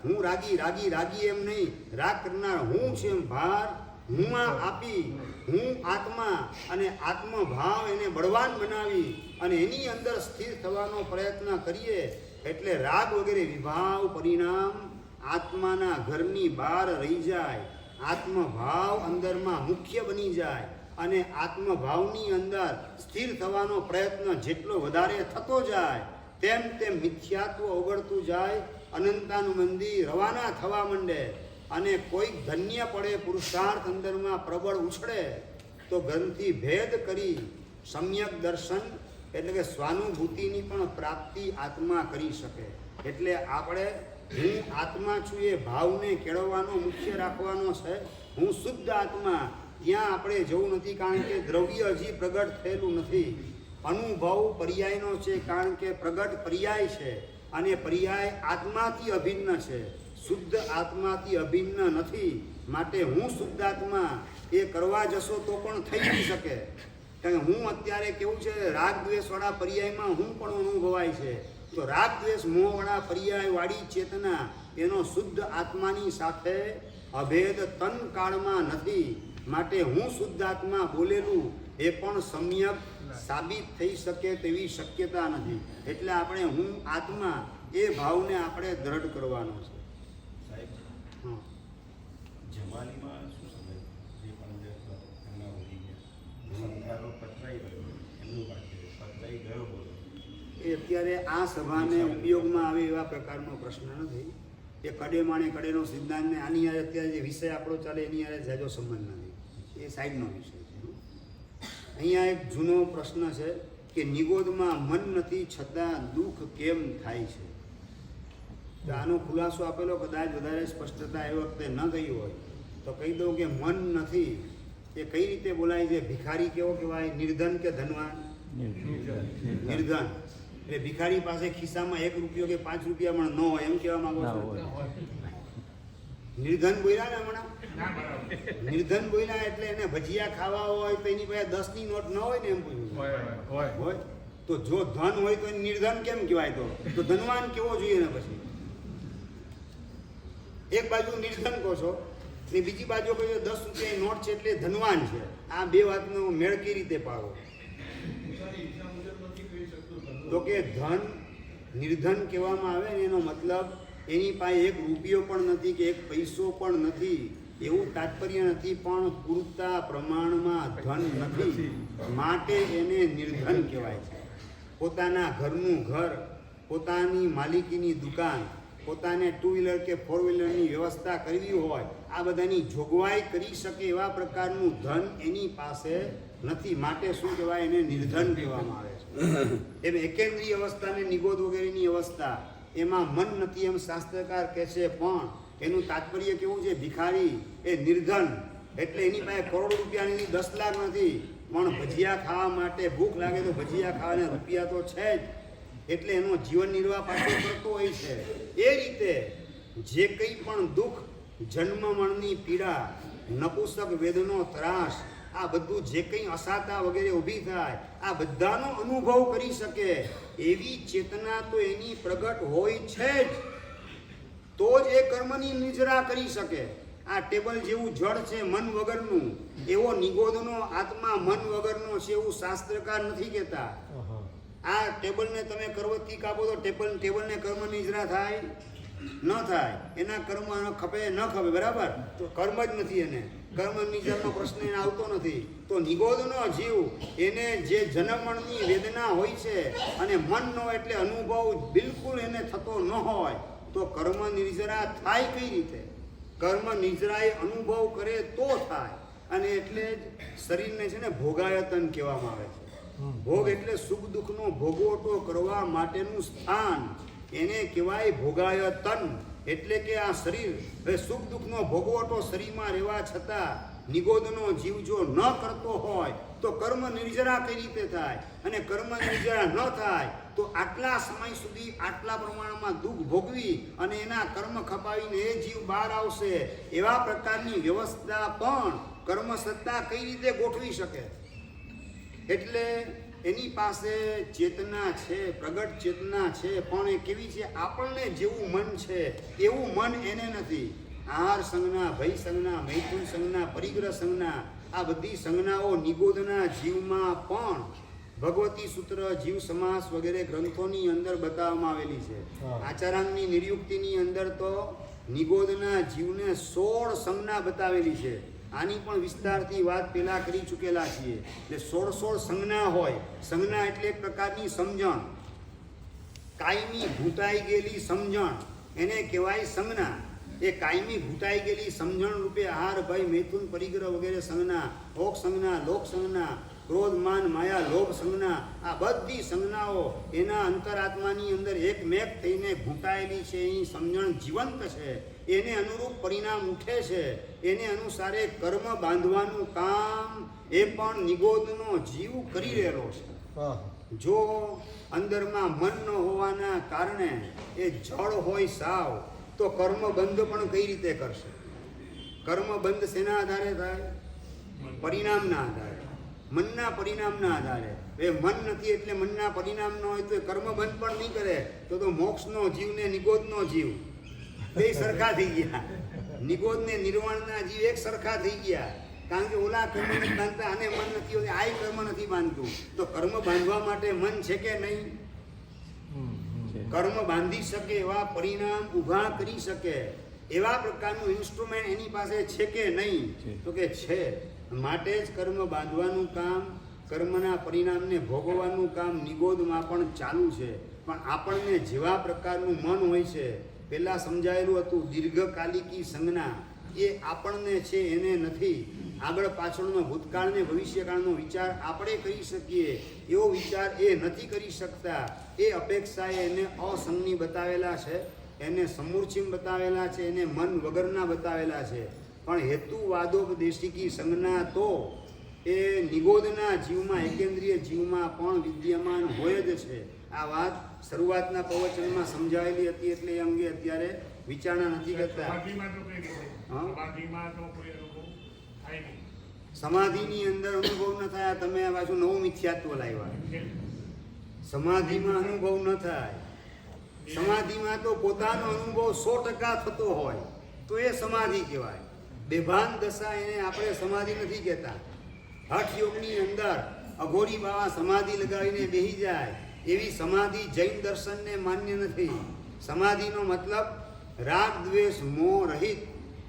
હું રાગી રાગી રાગી એમ નહીં. રાગ કરનાર હું છે એમ ભાર હુંમાં આપી હું આત્મા અને આત્મભાવ એને બળવાન બનાવી અને એની અંદર સ્થિર થવાનો પ્રયત્ન કરીએ એટલે રાગ વગેરે વિભાવ પરિણામ આત્માના ઘરની બહાર રહી જાય. આત્મભાવ અંદરમાં મુખ્ય બની જાય અને આત્મભાવની અંદર સ્થિર થવાનો પ્રયત્ન જેટલો વધારે થતો જાય તેમ તેમ મિથ્યાત્વ ઓગળતું જાય. અનંતાનું મંદિર રવાના થવા માંડે. અને કોઈક ધન્ય પડે પુરુષાર્થ અંદરમાં પ્રબળ ઉછળે તો ગ્રંથિ ભેદ કરી સમ્યક દર્શન એટલે કે સ્વાનુભૂતિની પણ પ્રાપ્તિ આત્મા કરી શકે. એટલે આપણે હું આત્મા છું એ ભાવને કેળવવાનો મુખ્ય રાખવાનો છે. હું શુદ્ધ આત્મા ત્યાં આપણે જવું નથી, કારણ કે દ્રવ્ય હજી પ્રગટ થયેલું નથી. અનુભવ પર્યાયનો છે, કારણ કે પ્રગટ પર્યાય છે અને પર્યાય આત્માથી અભિન્ન છે. શુદ્ધ આત્માથી અભિન્ન નથી. માટે હું શુદ્ધ આત્મા એ કરવા જશો તો પણ થઈ નહીં શકે. કારણ કે હું અત્યારે કેવું છે, રાગ દ્વેષવાળા પર્યાયમાં હું પણ અનુભવાય છે. તો રાગ દ્વેષ મોહવાળા પર્યાયવાળી ચેતના એનો શુદ્ધ આત્માની સાથે અભેદ તન કાળમાં નથી. માટે હું શુદ્ધ આત્મા બોલેલું એ પણ સમ્યક સાબિત થઈ શકે તેવી શક્યતા નથી. એટલે આપણે હું આત્મા એ ભાવને આપણે દ્રઢ કરવાનો છે. સાહેબ, હા, જમાલીમાં શું સમય જે પણ એમના ઉડી ગયા સંસારો પતરાઈ ગયો એમનું વાક્ય પતરાઈ ગયો બોલો એ અત્યારે આ સભાને ઉપયોગમાં આવે એવા પ્રકારનો પ્રશ્ન નથી. એ કડે માણે કડેનો સિદ્ધાંતને આની યારે અત્યારે જે વિષય આપણો ચાલે એની યારે જાજો સંબંધ નથી. એ સાઈડનો વિષય છે. અહીંયા એક જૂનો પ્રશ્ન છે કે નિગોદમાં મન નથી છતાં દુઃખ કેમ થાય છે. તો આનો ખુલાસો આપેલો કદાચ વધારે સ્પષ્ટતા એ વખતે ન થઈ હોય તો કહી દઉં કે મન નથી એ કઈ રીતે બોલાય છે. ભિખારી કેવો કહેવાય, નિર્ધન કે ધનવાન? નિર્ધન. એટલે ભિખારી પાસે ખિસ્સામાં 1 રૂપિયો કે 5 રૂપિયા પણ ન હોય એમ કહેવા માંગો છો? નિર્ધન બોલ્યા ને હમણાં, નિર્ધન બોલ્યા એટલે એને ભજીયા ખાવા હોય તો એની પાસે 10ની નોટ ન હોય ને એમ પૂછ્યું હોય. તો જો ધન હોય તો નિર્ધન કેમ કહેવાય? તો ધનવાન કેવો જોઈએ ને? પછી એક બાજુ નિર્ધન કહો છો ને બીજી બાજુ કહો 10 રૂપિયાની નોટ છે એટલે ધનવાન છે. આ બે વાતનો મેળ કઈ રીતે પાડો? તો કે ધન નિર્ધન કહેવામાં આવે ને એનો મતલબ એની પાસે 1 રૂપિયો પણ નથી કે 1 પૈસો પણ નથી એવું તાત્પર્ય નથી, પણ પૂરતા પ્રમાણમાં ધન નથી માટે એને નિર્ધન કહેવાય છે. પોતાના ઘરનું ઘર, પોતાની માલિકીની દુકાન, પોતાને 2 વ્હીલર કે 4 વ્હીલરની વ્યવસ્થા કરવી હોય આ બધાની જોગવાઈ કરી શકે એવા પ્રકારનું ધન એની પાસે નથી. માટે શું કહેવાય? એને નિર્ધન કહેવામાં આવે છે. એમ એકેન્દ્રીય અવસ્થાને નિગોદ વગેરેની અવસ્થા એમાં મન નથી એમ શાસ્ત્રકાર કહે છે, પણ એનું તાત્પર્ય કેવું છે? ભિખારી એ નિર્ધન એટલે એની પાસે કરોડ રૂપિયાની 10 લાખ નથી, પણ ભજીયા ખાવા માટે ભૂખ લાગે તો ભજીયા ખાવાના રૂપિયા તો છે જ, એટલે એનો જીવન નિર્વાહ પાછો કરતો હોય છે. એ રીતે જે કંઈ પણ દુઃખ, જન્મ મરણની પીડા, નપુસક વેદનો ત્રાસ, આ બધું જે કંઈ અસાતા વગેરે ઊભી થાય આ બધાનો અનુભવ કરી શકે એવી ચેતના તો એની પ્રગટ હોય છે જ, તો જ એ કર્મની નિજરા કરી શકે. આ ટેબલ જેવું જળ છે મન વગરનું, એવો નિગોદનો આત્મા મન વગરનો છે એવું શાસ્ત્રકાર નથી કહેતા. આ ટેબલને તમે કરવતથી કાપો તો ટેબલને કર્મ નિજરા થાય ન થાય, એના કર્મ ખપે ન ખપે, બરાબર? તો કર્મ જ નથી, એને કર્મ નિજરાનો પ્રશ્ન એને આવતો નથી. તો નિગોદનો જીવ એને જે જન્મણની વેદના હોય છે અને મન નો એટલે અનુભવ બિલકુલ એને થતો ન હોય તો કર્મ નિર્જરા થાય કઈ રીતે? કર્મ નિજરાએ અનુભવ કરે તો થાય. અને એટલે જ શરીરને છે ને ભોગાયતન કહેવામાં આવે છે. ભોગ એટલે સુખ દુઃખનો ભોગવટો કરવા માટેનું સ્થાન, એને કહેવાય ભોગાયતન. એટલે કે આ શરીર હવે સુખ દુઃખનો ભોગવટો શરીરમાં રહેવા છતાં નિગોદનો જીવ જો ન કરતો હોય તો કર્મ નિર્જરા કઈ રીતે થાય? અને કર્મ નિર્જરા ન થાય તો આટલા સમય સુધી આટલા પ્રમાણમાં દુઃખ ભોગવી અને એના કર્મ ખપાવીને એ જીવ બહાર આવશે એવા પ્રકારની વ્યવસ્થા પણ કર્મ સત્તા કઈ રીતે ગોઠવી શકે? એટલે એની પાસે ચેતના છે, પ્રગટ ચેતના છે, પણ એ કેવી છે? આપણને જેવું મન છે એવું મન એને નથી. આહાર સંજ્ઞા, ભય સંજ્ઞા, મૈથુન સંજ્ઞા, પરિગ્રહ સંજ્ઞા, આ બધી સંજ્ઞાઓ નિગોદના જીવમાં પણ ભગવતી સૂત્ર, જીવ સમાસ વગેરે ગ્રંથોની અંદર બતાવવામાં આવેલી છે. આચારાંગની નિર્યુક્તિની અંદર તો નિગોદના જીવને 16 સંજ્ઞા બતાવેલી છે. આની પણ વિસ્તારથી વાત પહેલા કરી ચૂકેલા છીએ. એટલે 16 સંજ્ઞા હોય. સંજ્ઞા એટલે એક પ્રકારની સમજણ, કાયમી ભૂંટાઈ ગયેલી સમજણ, એને કહેવાય સંજ્ઞા. એ કાયમી ઘૂંટાઈ ગયેલી સમજણ રૂપે આહાર, ભય, મૈથુન, પરિગ્રહ વગેરે સંજ્ઞા, ભોગ સંજ્ઞા, લોક સંજ્ઞા, ક્રોધ, માન, માયા, લોભ સંજ્ઞા, આ બધી સંજ્ઞાઓ એના અંતરાત્માની અંદર એકમેક થઈને ઘૂંટાયેલી છે. એ સમજણ જીવંત છે, એને અનુરૂપ પરિણામ ઉઠે છે, એને અનુસારે કર્મ બાંધવાનું કામ એ પણ નિગોદનો જીવ કરી રહેલો છે. જો અંદરમાં મન ન હોવાના કારણે એ જળ હોય સાવ, તો કર્મબંધ પણ કઈ રીતે કરશે? કર્મબંધ શેના આધારે થાય? પરિણામના આધારે, મનના પરિણામના આધારે. એ મન નથી એટલે મનના પરિણામ ન હોય તો એ કર્મબંધ પણ નહીં કરે. તો મોક્ષનો જીવ ને નિગોદનો જીવ બે સરખા થઈ ગયા. નિગોદ ને નિર્વાણના જીવ એક સરખા થઈ ગયા. કારણ કે ઓલા કર્મ નથી બાંધતા, આને મન નથી હોતું, આ કર્મ નથી બાંધતું. તો કર્મ બાંધવા માટે મન છે કે નહીં? કર્મ બાંધી શકે એવા પરિણામ ઊભા કરી શકે એવા પ્રકારનું ઇન્સ્ટ્રુમેન્ટ એની પાસે છે કે નહીં? તો કે છે. માટે જ કર્મ બાંધવાનું કામ, કર્મના પરિણામને ભોગવવાનું કામ નિગોદમાં પણ ચાલુ છે. પણ આપણને જેવા પ્રકારનું મન હોય છે, પહેલાં સમજાયેલું હતું દીર્ઘકાલિકી સંજ્ઞા, એ આપણને છે, એને નથી. આગળ પાછળનો ભૂતકાળ ને ભવિષ્યકાળનો વિચાર આપણે કરી શકીએ એવો વિચાર એ નથી કરી શકતા. એ અપેક્ષાએ એને અસંગની બતાવેલા છે, એને સમૂર્છિમ બતાવેલા છે, એને મન વગરના બતાવેલા છે. પણ હેતુવાદોપદેશિકી સંજ્ઞા તો એ નિગોદના જીવમાં, એકેન્દ્રિય જીવમાં પણ વિદ્યમાન હોય જ છે. આ વાત શરૂઆતના પ્રવચનમાં સમજાવેલી હતી, એટલે એ અંગે અત્યારે વિચારણા નથી કરતા. સમાધિની અંદર અનુભવ ન થાય. તમે આ બાજુ નવું મિથ્યાત્વ લાવ્યા. સમાધિમાં અનુભવ ન થાય. સમાધિમાં તો પોતાનો અનુભવ 100% થતો હોય તો એ સમાધિ કહેવાય. બેભાન દશા એને આપણે સમાધિ નથી કહેતા. હઠ યોગની અંદર અઘોરી બાવા સમાધિ લગાવીને બેસી જાય એવી સમાધિ જૈન દર્શનને માન્ય નથી. સમાધિનો મતલબ રાગ, દ્વેષ, મોહ રહિત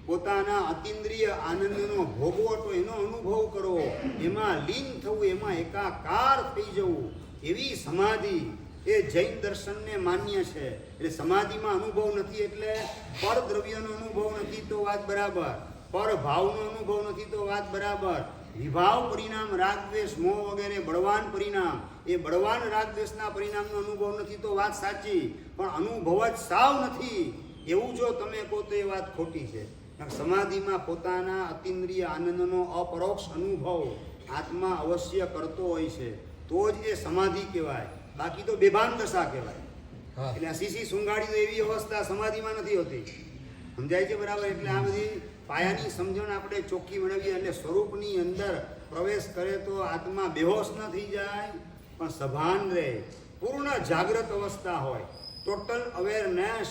પોતાના અતિન્દ્રિય આનંદનો ભોગવો, તો એનો અનુભવ કરવો, એમાં લીન થવું, એમાં એકાકાર થઈ જવું, એવી સમાધિ એ જૈન દર્શનને માન્ય છે. એટલે સમાધિમાં અનુભવ નથી એટલે પરદ્રવ્યનો અનુભવ નથી તો વાત બરાબર, પર ભાવનો અનુભવ નથી તો વાત બરાબર. વિભાવ પરિણામ રાગ, દ્વેષ, મોહ વગેરે બળવાન પરિણામ, એ બળવાન રાગ, દ્વેષના પરિણામનો અનુભવ નથી તો વાત સાચી. પણ અનુભવ જ સાવ નથી એવું જો તમે કહો તો એ વાત ખોટી છે. સમાધિમાં પોતાના અતિન્દ્રિય આનંદનો અપરોક્ષ અનુભવ આત્મા અવશ્ય કરતો હોય છે, તો જ એ સમાધિ કહેવાય. બાકી તો બેભાન દશા કહેવાય. એટલે આ સીસી સુંગાડી તો એવી અવસ્થા સમાધિમાં નથી હોતી. સમજાય છે બરાબર? એટલે આ બધી પાયાની સમજણ આપણે ચોખ્ખી મેળવીએ. એટલે સ્વરૂપની અંદર પ્રવેશ કરે તો આત્મા બેહોશ ન થઈ જાય, પણ સભાન રહે, પૂર્ણ જાગૃત અવસ્થા હોય, ટોટલ અવેરનેસ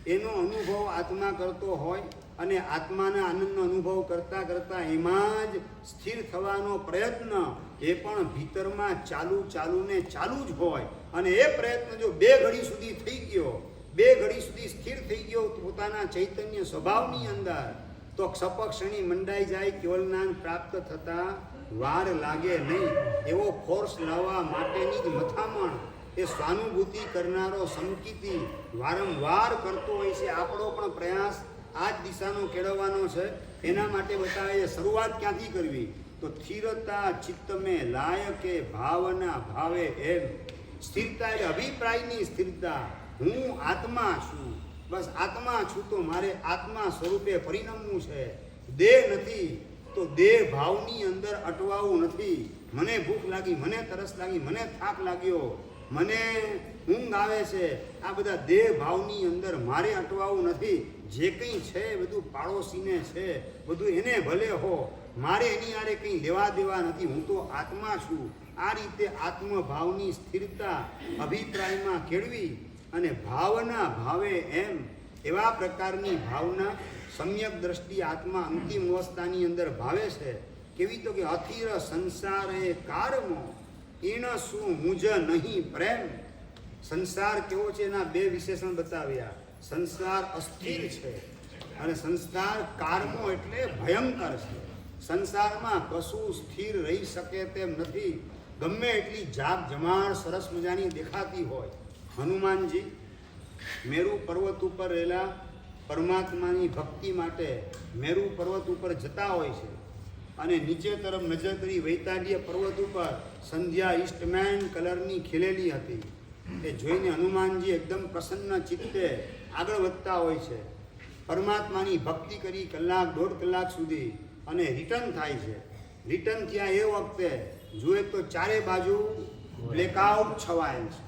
એનો અનુભવ આત્મા કરતો હોય. અને આત્માના આનંદનો અનુભવ કરતાં કરતાં એમાં જ સ્થિર થવાનો પ્રયત્ન એ પણ ભીતરમાં ચાલુ જ હોય. અને એ પ્રયત્ન જો 2 ઘડી સુધી થઈ ગયો, 2 ઘડી સુધી સ્થિર થઈ ગયો પોતાના ચૈતન્ય સ્વભાવની અંદર, તો ક્ષપક્ષણી મંડાઈ જાય, કેવલ જ્ઞાન પ્રાપ્ત થતા વાર લાગે નહીં. એવો ફોર્સ લાવવા માટેની જ મથામણ એ સ્વાનુભૂતિ કરનારો સંકિતી વારંવાર કરતો હોય છે. આપણો પણ પ્રયાસ આ જ દિશાનો કેળવવાનો છે. એના માટે બતાવે છે શરૂઆત ક્યાંથી કરવી, તો સ્થિરતા ચિત્ત મેં લાયકે ભાવના ભાવે એમ. સ્થિરતા એટલે અભિપ્રાયની સ્થિરતા. હું આત્મા છું, બસ આત્મા છું, તો મારે આત્મા સ્વરૂપે પરિણમવું છે. દેહ નથી તો દેહ ભાવની અંદર અટવાવું નથી. મને ભૂખ લાગી, મને તરસ લાગી, મને થાક લાગ્યો, મને ઊંઘ આવે છે, આ બધા દેહ ભાવની અંદર મારે અટવાવું નથી. જે કંઈ છે બધું પાડોશીને છે, બધું એને ભલે હો, મારે એની આરે કંઈ લેવા દેવા નથી. હું તો આત્મા છું. આ રીતે આત્મભાવની સ્થિરતા અભિપ્રાયમાં કેળવી અને ભાવના ભાવે એમ એવા પ્રકારની ભાવના સમ્યક દ્રષ્ટિ આત્મા અંતિમ અવસ્થાની અંદર ભાવે છે. કેવી તો કે અથિર સંસારે કારમો ઈણ શું મુજ નહીં પ્રેમ. સંસાર કેવો છે એના 2 વિશેષણ બતાવ્યા. સંસાર અસ્થિર છે અને સંસાર કારમો એટલે ભયંકર છે. સંસારમાં કશું સ્થિર રહી શકે તેમ નથી. ગમે એટલી જાગ જમાડ સરસ મજાની દેખાતી હોય. હનુમાનજી મેરુ પર્વત ઉપર રહેલા પરમાત્માની ભક્તિ માટે મેરુ પર્વત ઉપર જતા હોય છે અને નીચે તરફ નજર કરી વૈતાડ્ય પર્વત ઉપર સંધ્યા ઈસ્ટમેન કલરની ખીલેલી હતી. એ જોઈને હનુમાનજી એકદમ પ્રસન્ન ચિત્તે આગળ વધતા હોય છે. પરમાત્માની ભક્તિ કરી કલાક 1.5 કલાક સુધી અને રિટર્ન થાય છે. રિટર્ન થયા એ વખતે જુએ તો ચારે બાજુ બ્લેકઆઉટ છવાયેલ છે,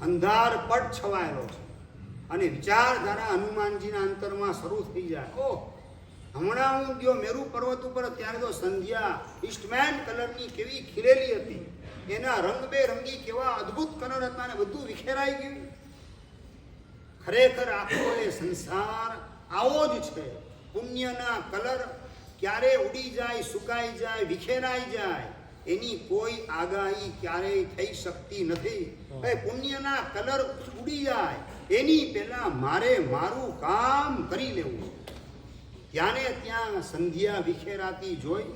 અંધાર પટ છવાયેલો છે અને વિચારધારા હનુમાનજીના અંતરમાં શરૂ થઈ જાય. ઓહ, હમણાં હું ગયો મેરુ પર્વત ઉપર, ત્યારે તો સંધ્યા ઈસ્ટમેન કલરની કેવી ખીલેલી હતી, એના રંગબેરંગી કેવા અદ્ભુત કલર હતા અને બધું વિખેરાઈ ગયું. ખરેખર આખો એ સંસાર આવો જ છે. પુણ્યના કલર ક્યારે ઉડી જાય, સુકાઈ જાય, વિખેરાઈ જાય, એની કોઈ આગાહી ક્યારેય થઈ શકતી નથી. એ પુણ્યના કલર ઉડી જાય એની પહેલા મારે મારું કામ કરી લેવું. ત્યાંને ત્યાં સંધ્યા વિખેરાતી જોઈ,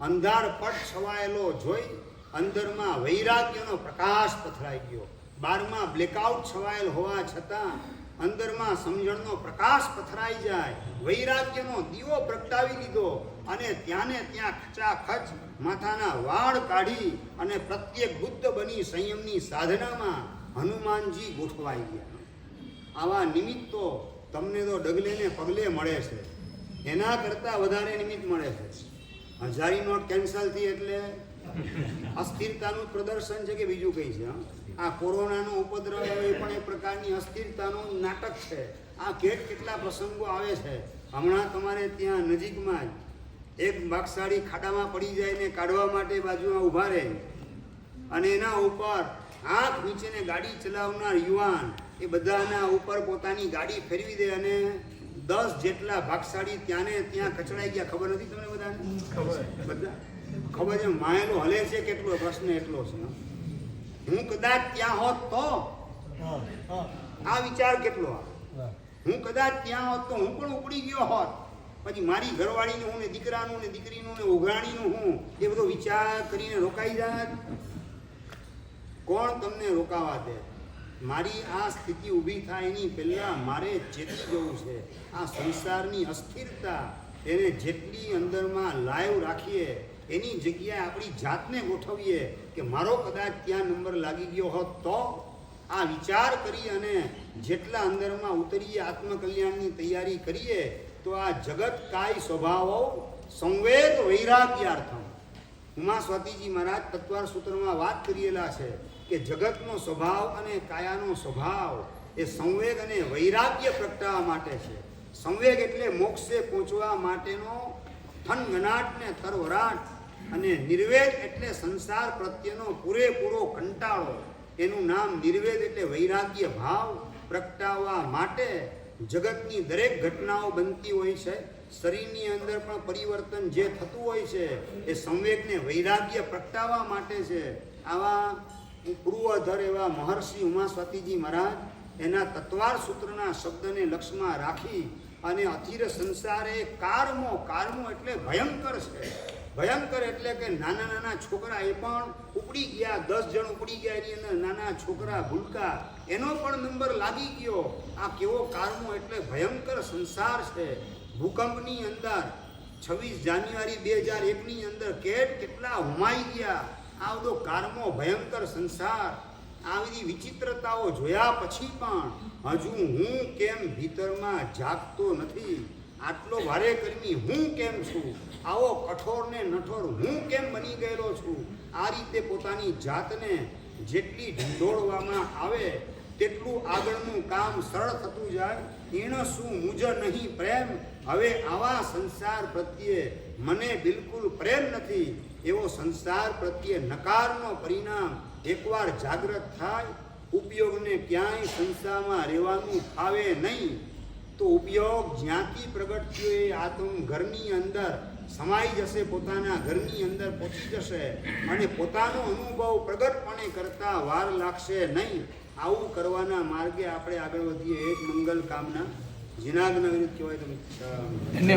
અંધાર પટ છવાયેલો જોઈ, અંદરમાં વૈરાગ્યનો પ્રકાશ પથરાઈ ગયો. બહારમાં બ્લેકઆઉટ છવાયેલ હોવા છતાં અંદરમાં સમજણનો પ્રકાશ પથરાઈ જાય, વૈરાગ્યનો દીવો પ્રગટાવી લીધો અને ત્યાંને ત્યાં ખચાખચ માથાના વાળ કાઢી અને પ્રત્યેક બુદ્ધ બની સંયમની સાધનામાં હનુમાનજી ગોઠવાઈ ગયા. આવા નિમિત્તો તમને તો ડગલે ને પગલે મળે છે, એના કરતાં વધારે નિમિત્ત મળે છે. હજારી નોટ કેન્સલ થઈ એટલે અસ્થિરતાનું પ્રદર્શન છે કે બીજું કંઈ છે? આ કોરોનાનો ઉપદ્રવ એ પણ એક પ્રકારની અસ્થિરતાનું નાટક છે. આ કેટલા પ્રસંગો આવે છે. હમણાં તમારે ત્યાં નજીકમાં જ એક ભાગશાળી ખાડામાં પડી જાય ને કાઢવા માટે બાજુમાં ઊભા રહે અને એના ઉપર આંખ નીચેને ગાડી ચલાવનાર યુવાન એ બધાના ઉપર પોતાની ગાડી ફેરવી દે અને 10 જેટલા ભાગશાળી ત્યાંને ત્યાં કચડાઈ ગયા. ખબર નથી તમને બધાને? બધા ખબર છે. માયેલો હલે છે કેટલો, પ્રશ્ન એટલો છે. હું કદાચ ત્યાં હોત તો આ વિચાર કેટલો, હું કદાચ ત્યાં હોત તો હું પણ ઉપડી ગયો હોત. પછી મારી ઘરવાળીનું હું ને દીકરાનું ને દીકરીનું ને ઉઘરાણીનું હું એ બધો વિચાર કરીને રોકાઈ જાય. કોણ તમને રોકાવા દે? મારી આ સ્થિતિ ઊભી થાય એની પહેલાં મારે ચેતી જવું છે. આ સંસારની અસ્થિરતા એને જેટલી અંદરમાં લાઈવ રાખીએ એની જગ્યાએ આપણી જાતને ગોઠવીએ કે મારો કદાચ ત્યાં નંબર લાગી ગયો હોત તો. આ વિચાર કરી અને જેટલા અંદરમાં ઉતરીએ, આત્મકલ્યાણની તૈયારી કરીએ તો આ જગત કાય સ્વભાવો સંવેદ વૈરાગ્યાર્થમ. ઉમા સ્વાતિજી મહારાજ તત્વાર સૂત્રમાં વાત કરેલા છે કે જગતનો સ્વભાવ અને કાયાનો સ્વભાવ એ સંવેગ અને વૈરાગ્ય પ્રગટાવવા માટે છે. સંવેગ એટલે મોક્ષે પહોંચવા માટેનો થનગનાટ ને તરવરાટ, અને નિર્વેદ એટલે સંસાર પ્રત્યેનો પૂરેપૂરો કંટાળો. એનું નામ નિર્વેદ એટલે વૈરાગ્ય ભાવ પ્રગટાવવા માટે જગતની દરેક ઘટનાઓ બનતી હોય છે. શરીરની અંદર પણ પરિવર્તન જે થતું હોય છે એ સંવેગને વૈરાગ્ય પ્રગટાવવા માટે છે. આવા પૂર્વધર એવા મહર્ષિ ઉમા સ્વાતિજી મહારાજ એના તત્વાર સૂત્રના શબ્દને લક્ષમાં રાખી અને અથિર સંસારે કારમો એટલે ભયંકર છે. ભયંકર એટલે કે નાના નાના છોકરા એ પણ ઉપડી ગયા, 10 જણ ઉપડી ગયા, એની અંદર નાના છોકરા ભૂલકા, એનો પણ નંબર લાગી ગયો. આ કેવો કારમો એટલે ભયંકર સંસાર છે. ભૂકંપની અંદર 26 જાન્યુઆરી 2001ની અંદર કેટલા હુમાઈ ગયા. આ બધો કારમો ભયંકર સંસાર. આ બધી વિચિત્રતાઓ જોયા પછી પણ હજુ હું કેમ ભીતરમાં જાગતો નથી? આટલો ભારે કર્મી હું કેમ છું? આવો કઠોર ને નઠોર હું કેમ બની ગયેલો છું? આ રીતે પોતાની જાતને જેટલી ઢંઢોળવામાં આવે તેટલું આગળનું કામ સરળ થતું જાય. એનો શું મુજ નહીં પ્રેમ? હવે આવા સંસાર પ્રત્યે મને બિલકુલ પ્રેમ નથી. એવો સંસાર પ્રત્યે નકારનો પરિણામ એકવાર જાગૃત થાય, ઉપયોગને ક્યાંય સંસારમાં રહેવાનું ફાવે નહીં. તો ઉપયોગ જ્યાંથી પ્રગટ થયો એ આત્મ ઘરની અંદર સમાઈ જશે, પોતાના ઘરની અંદર પહોંચી જશે અને પોતાનો અનુભવ પ્રગટપણે કરતા વાર લાગશે નહીં. આવું કરવાના માર્ગે આપણે આગળ વધીએ એ જ મંગલ કામના. જીનાગ્ન વિરુદ્ધ કહેવાય. તમે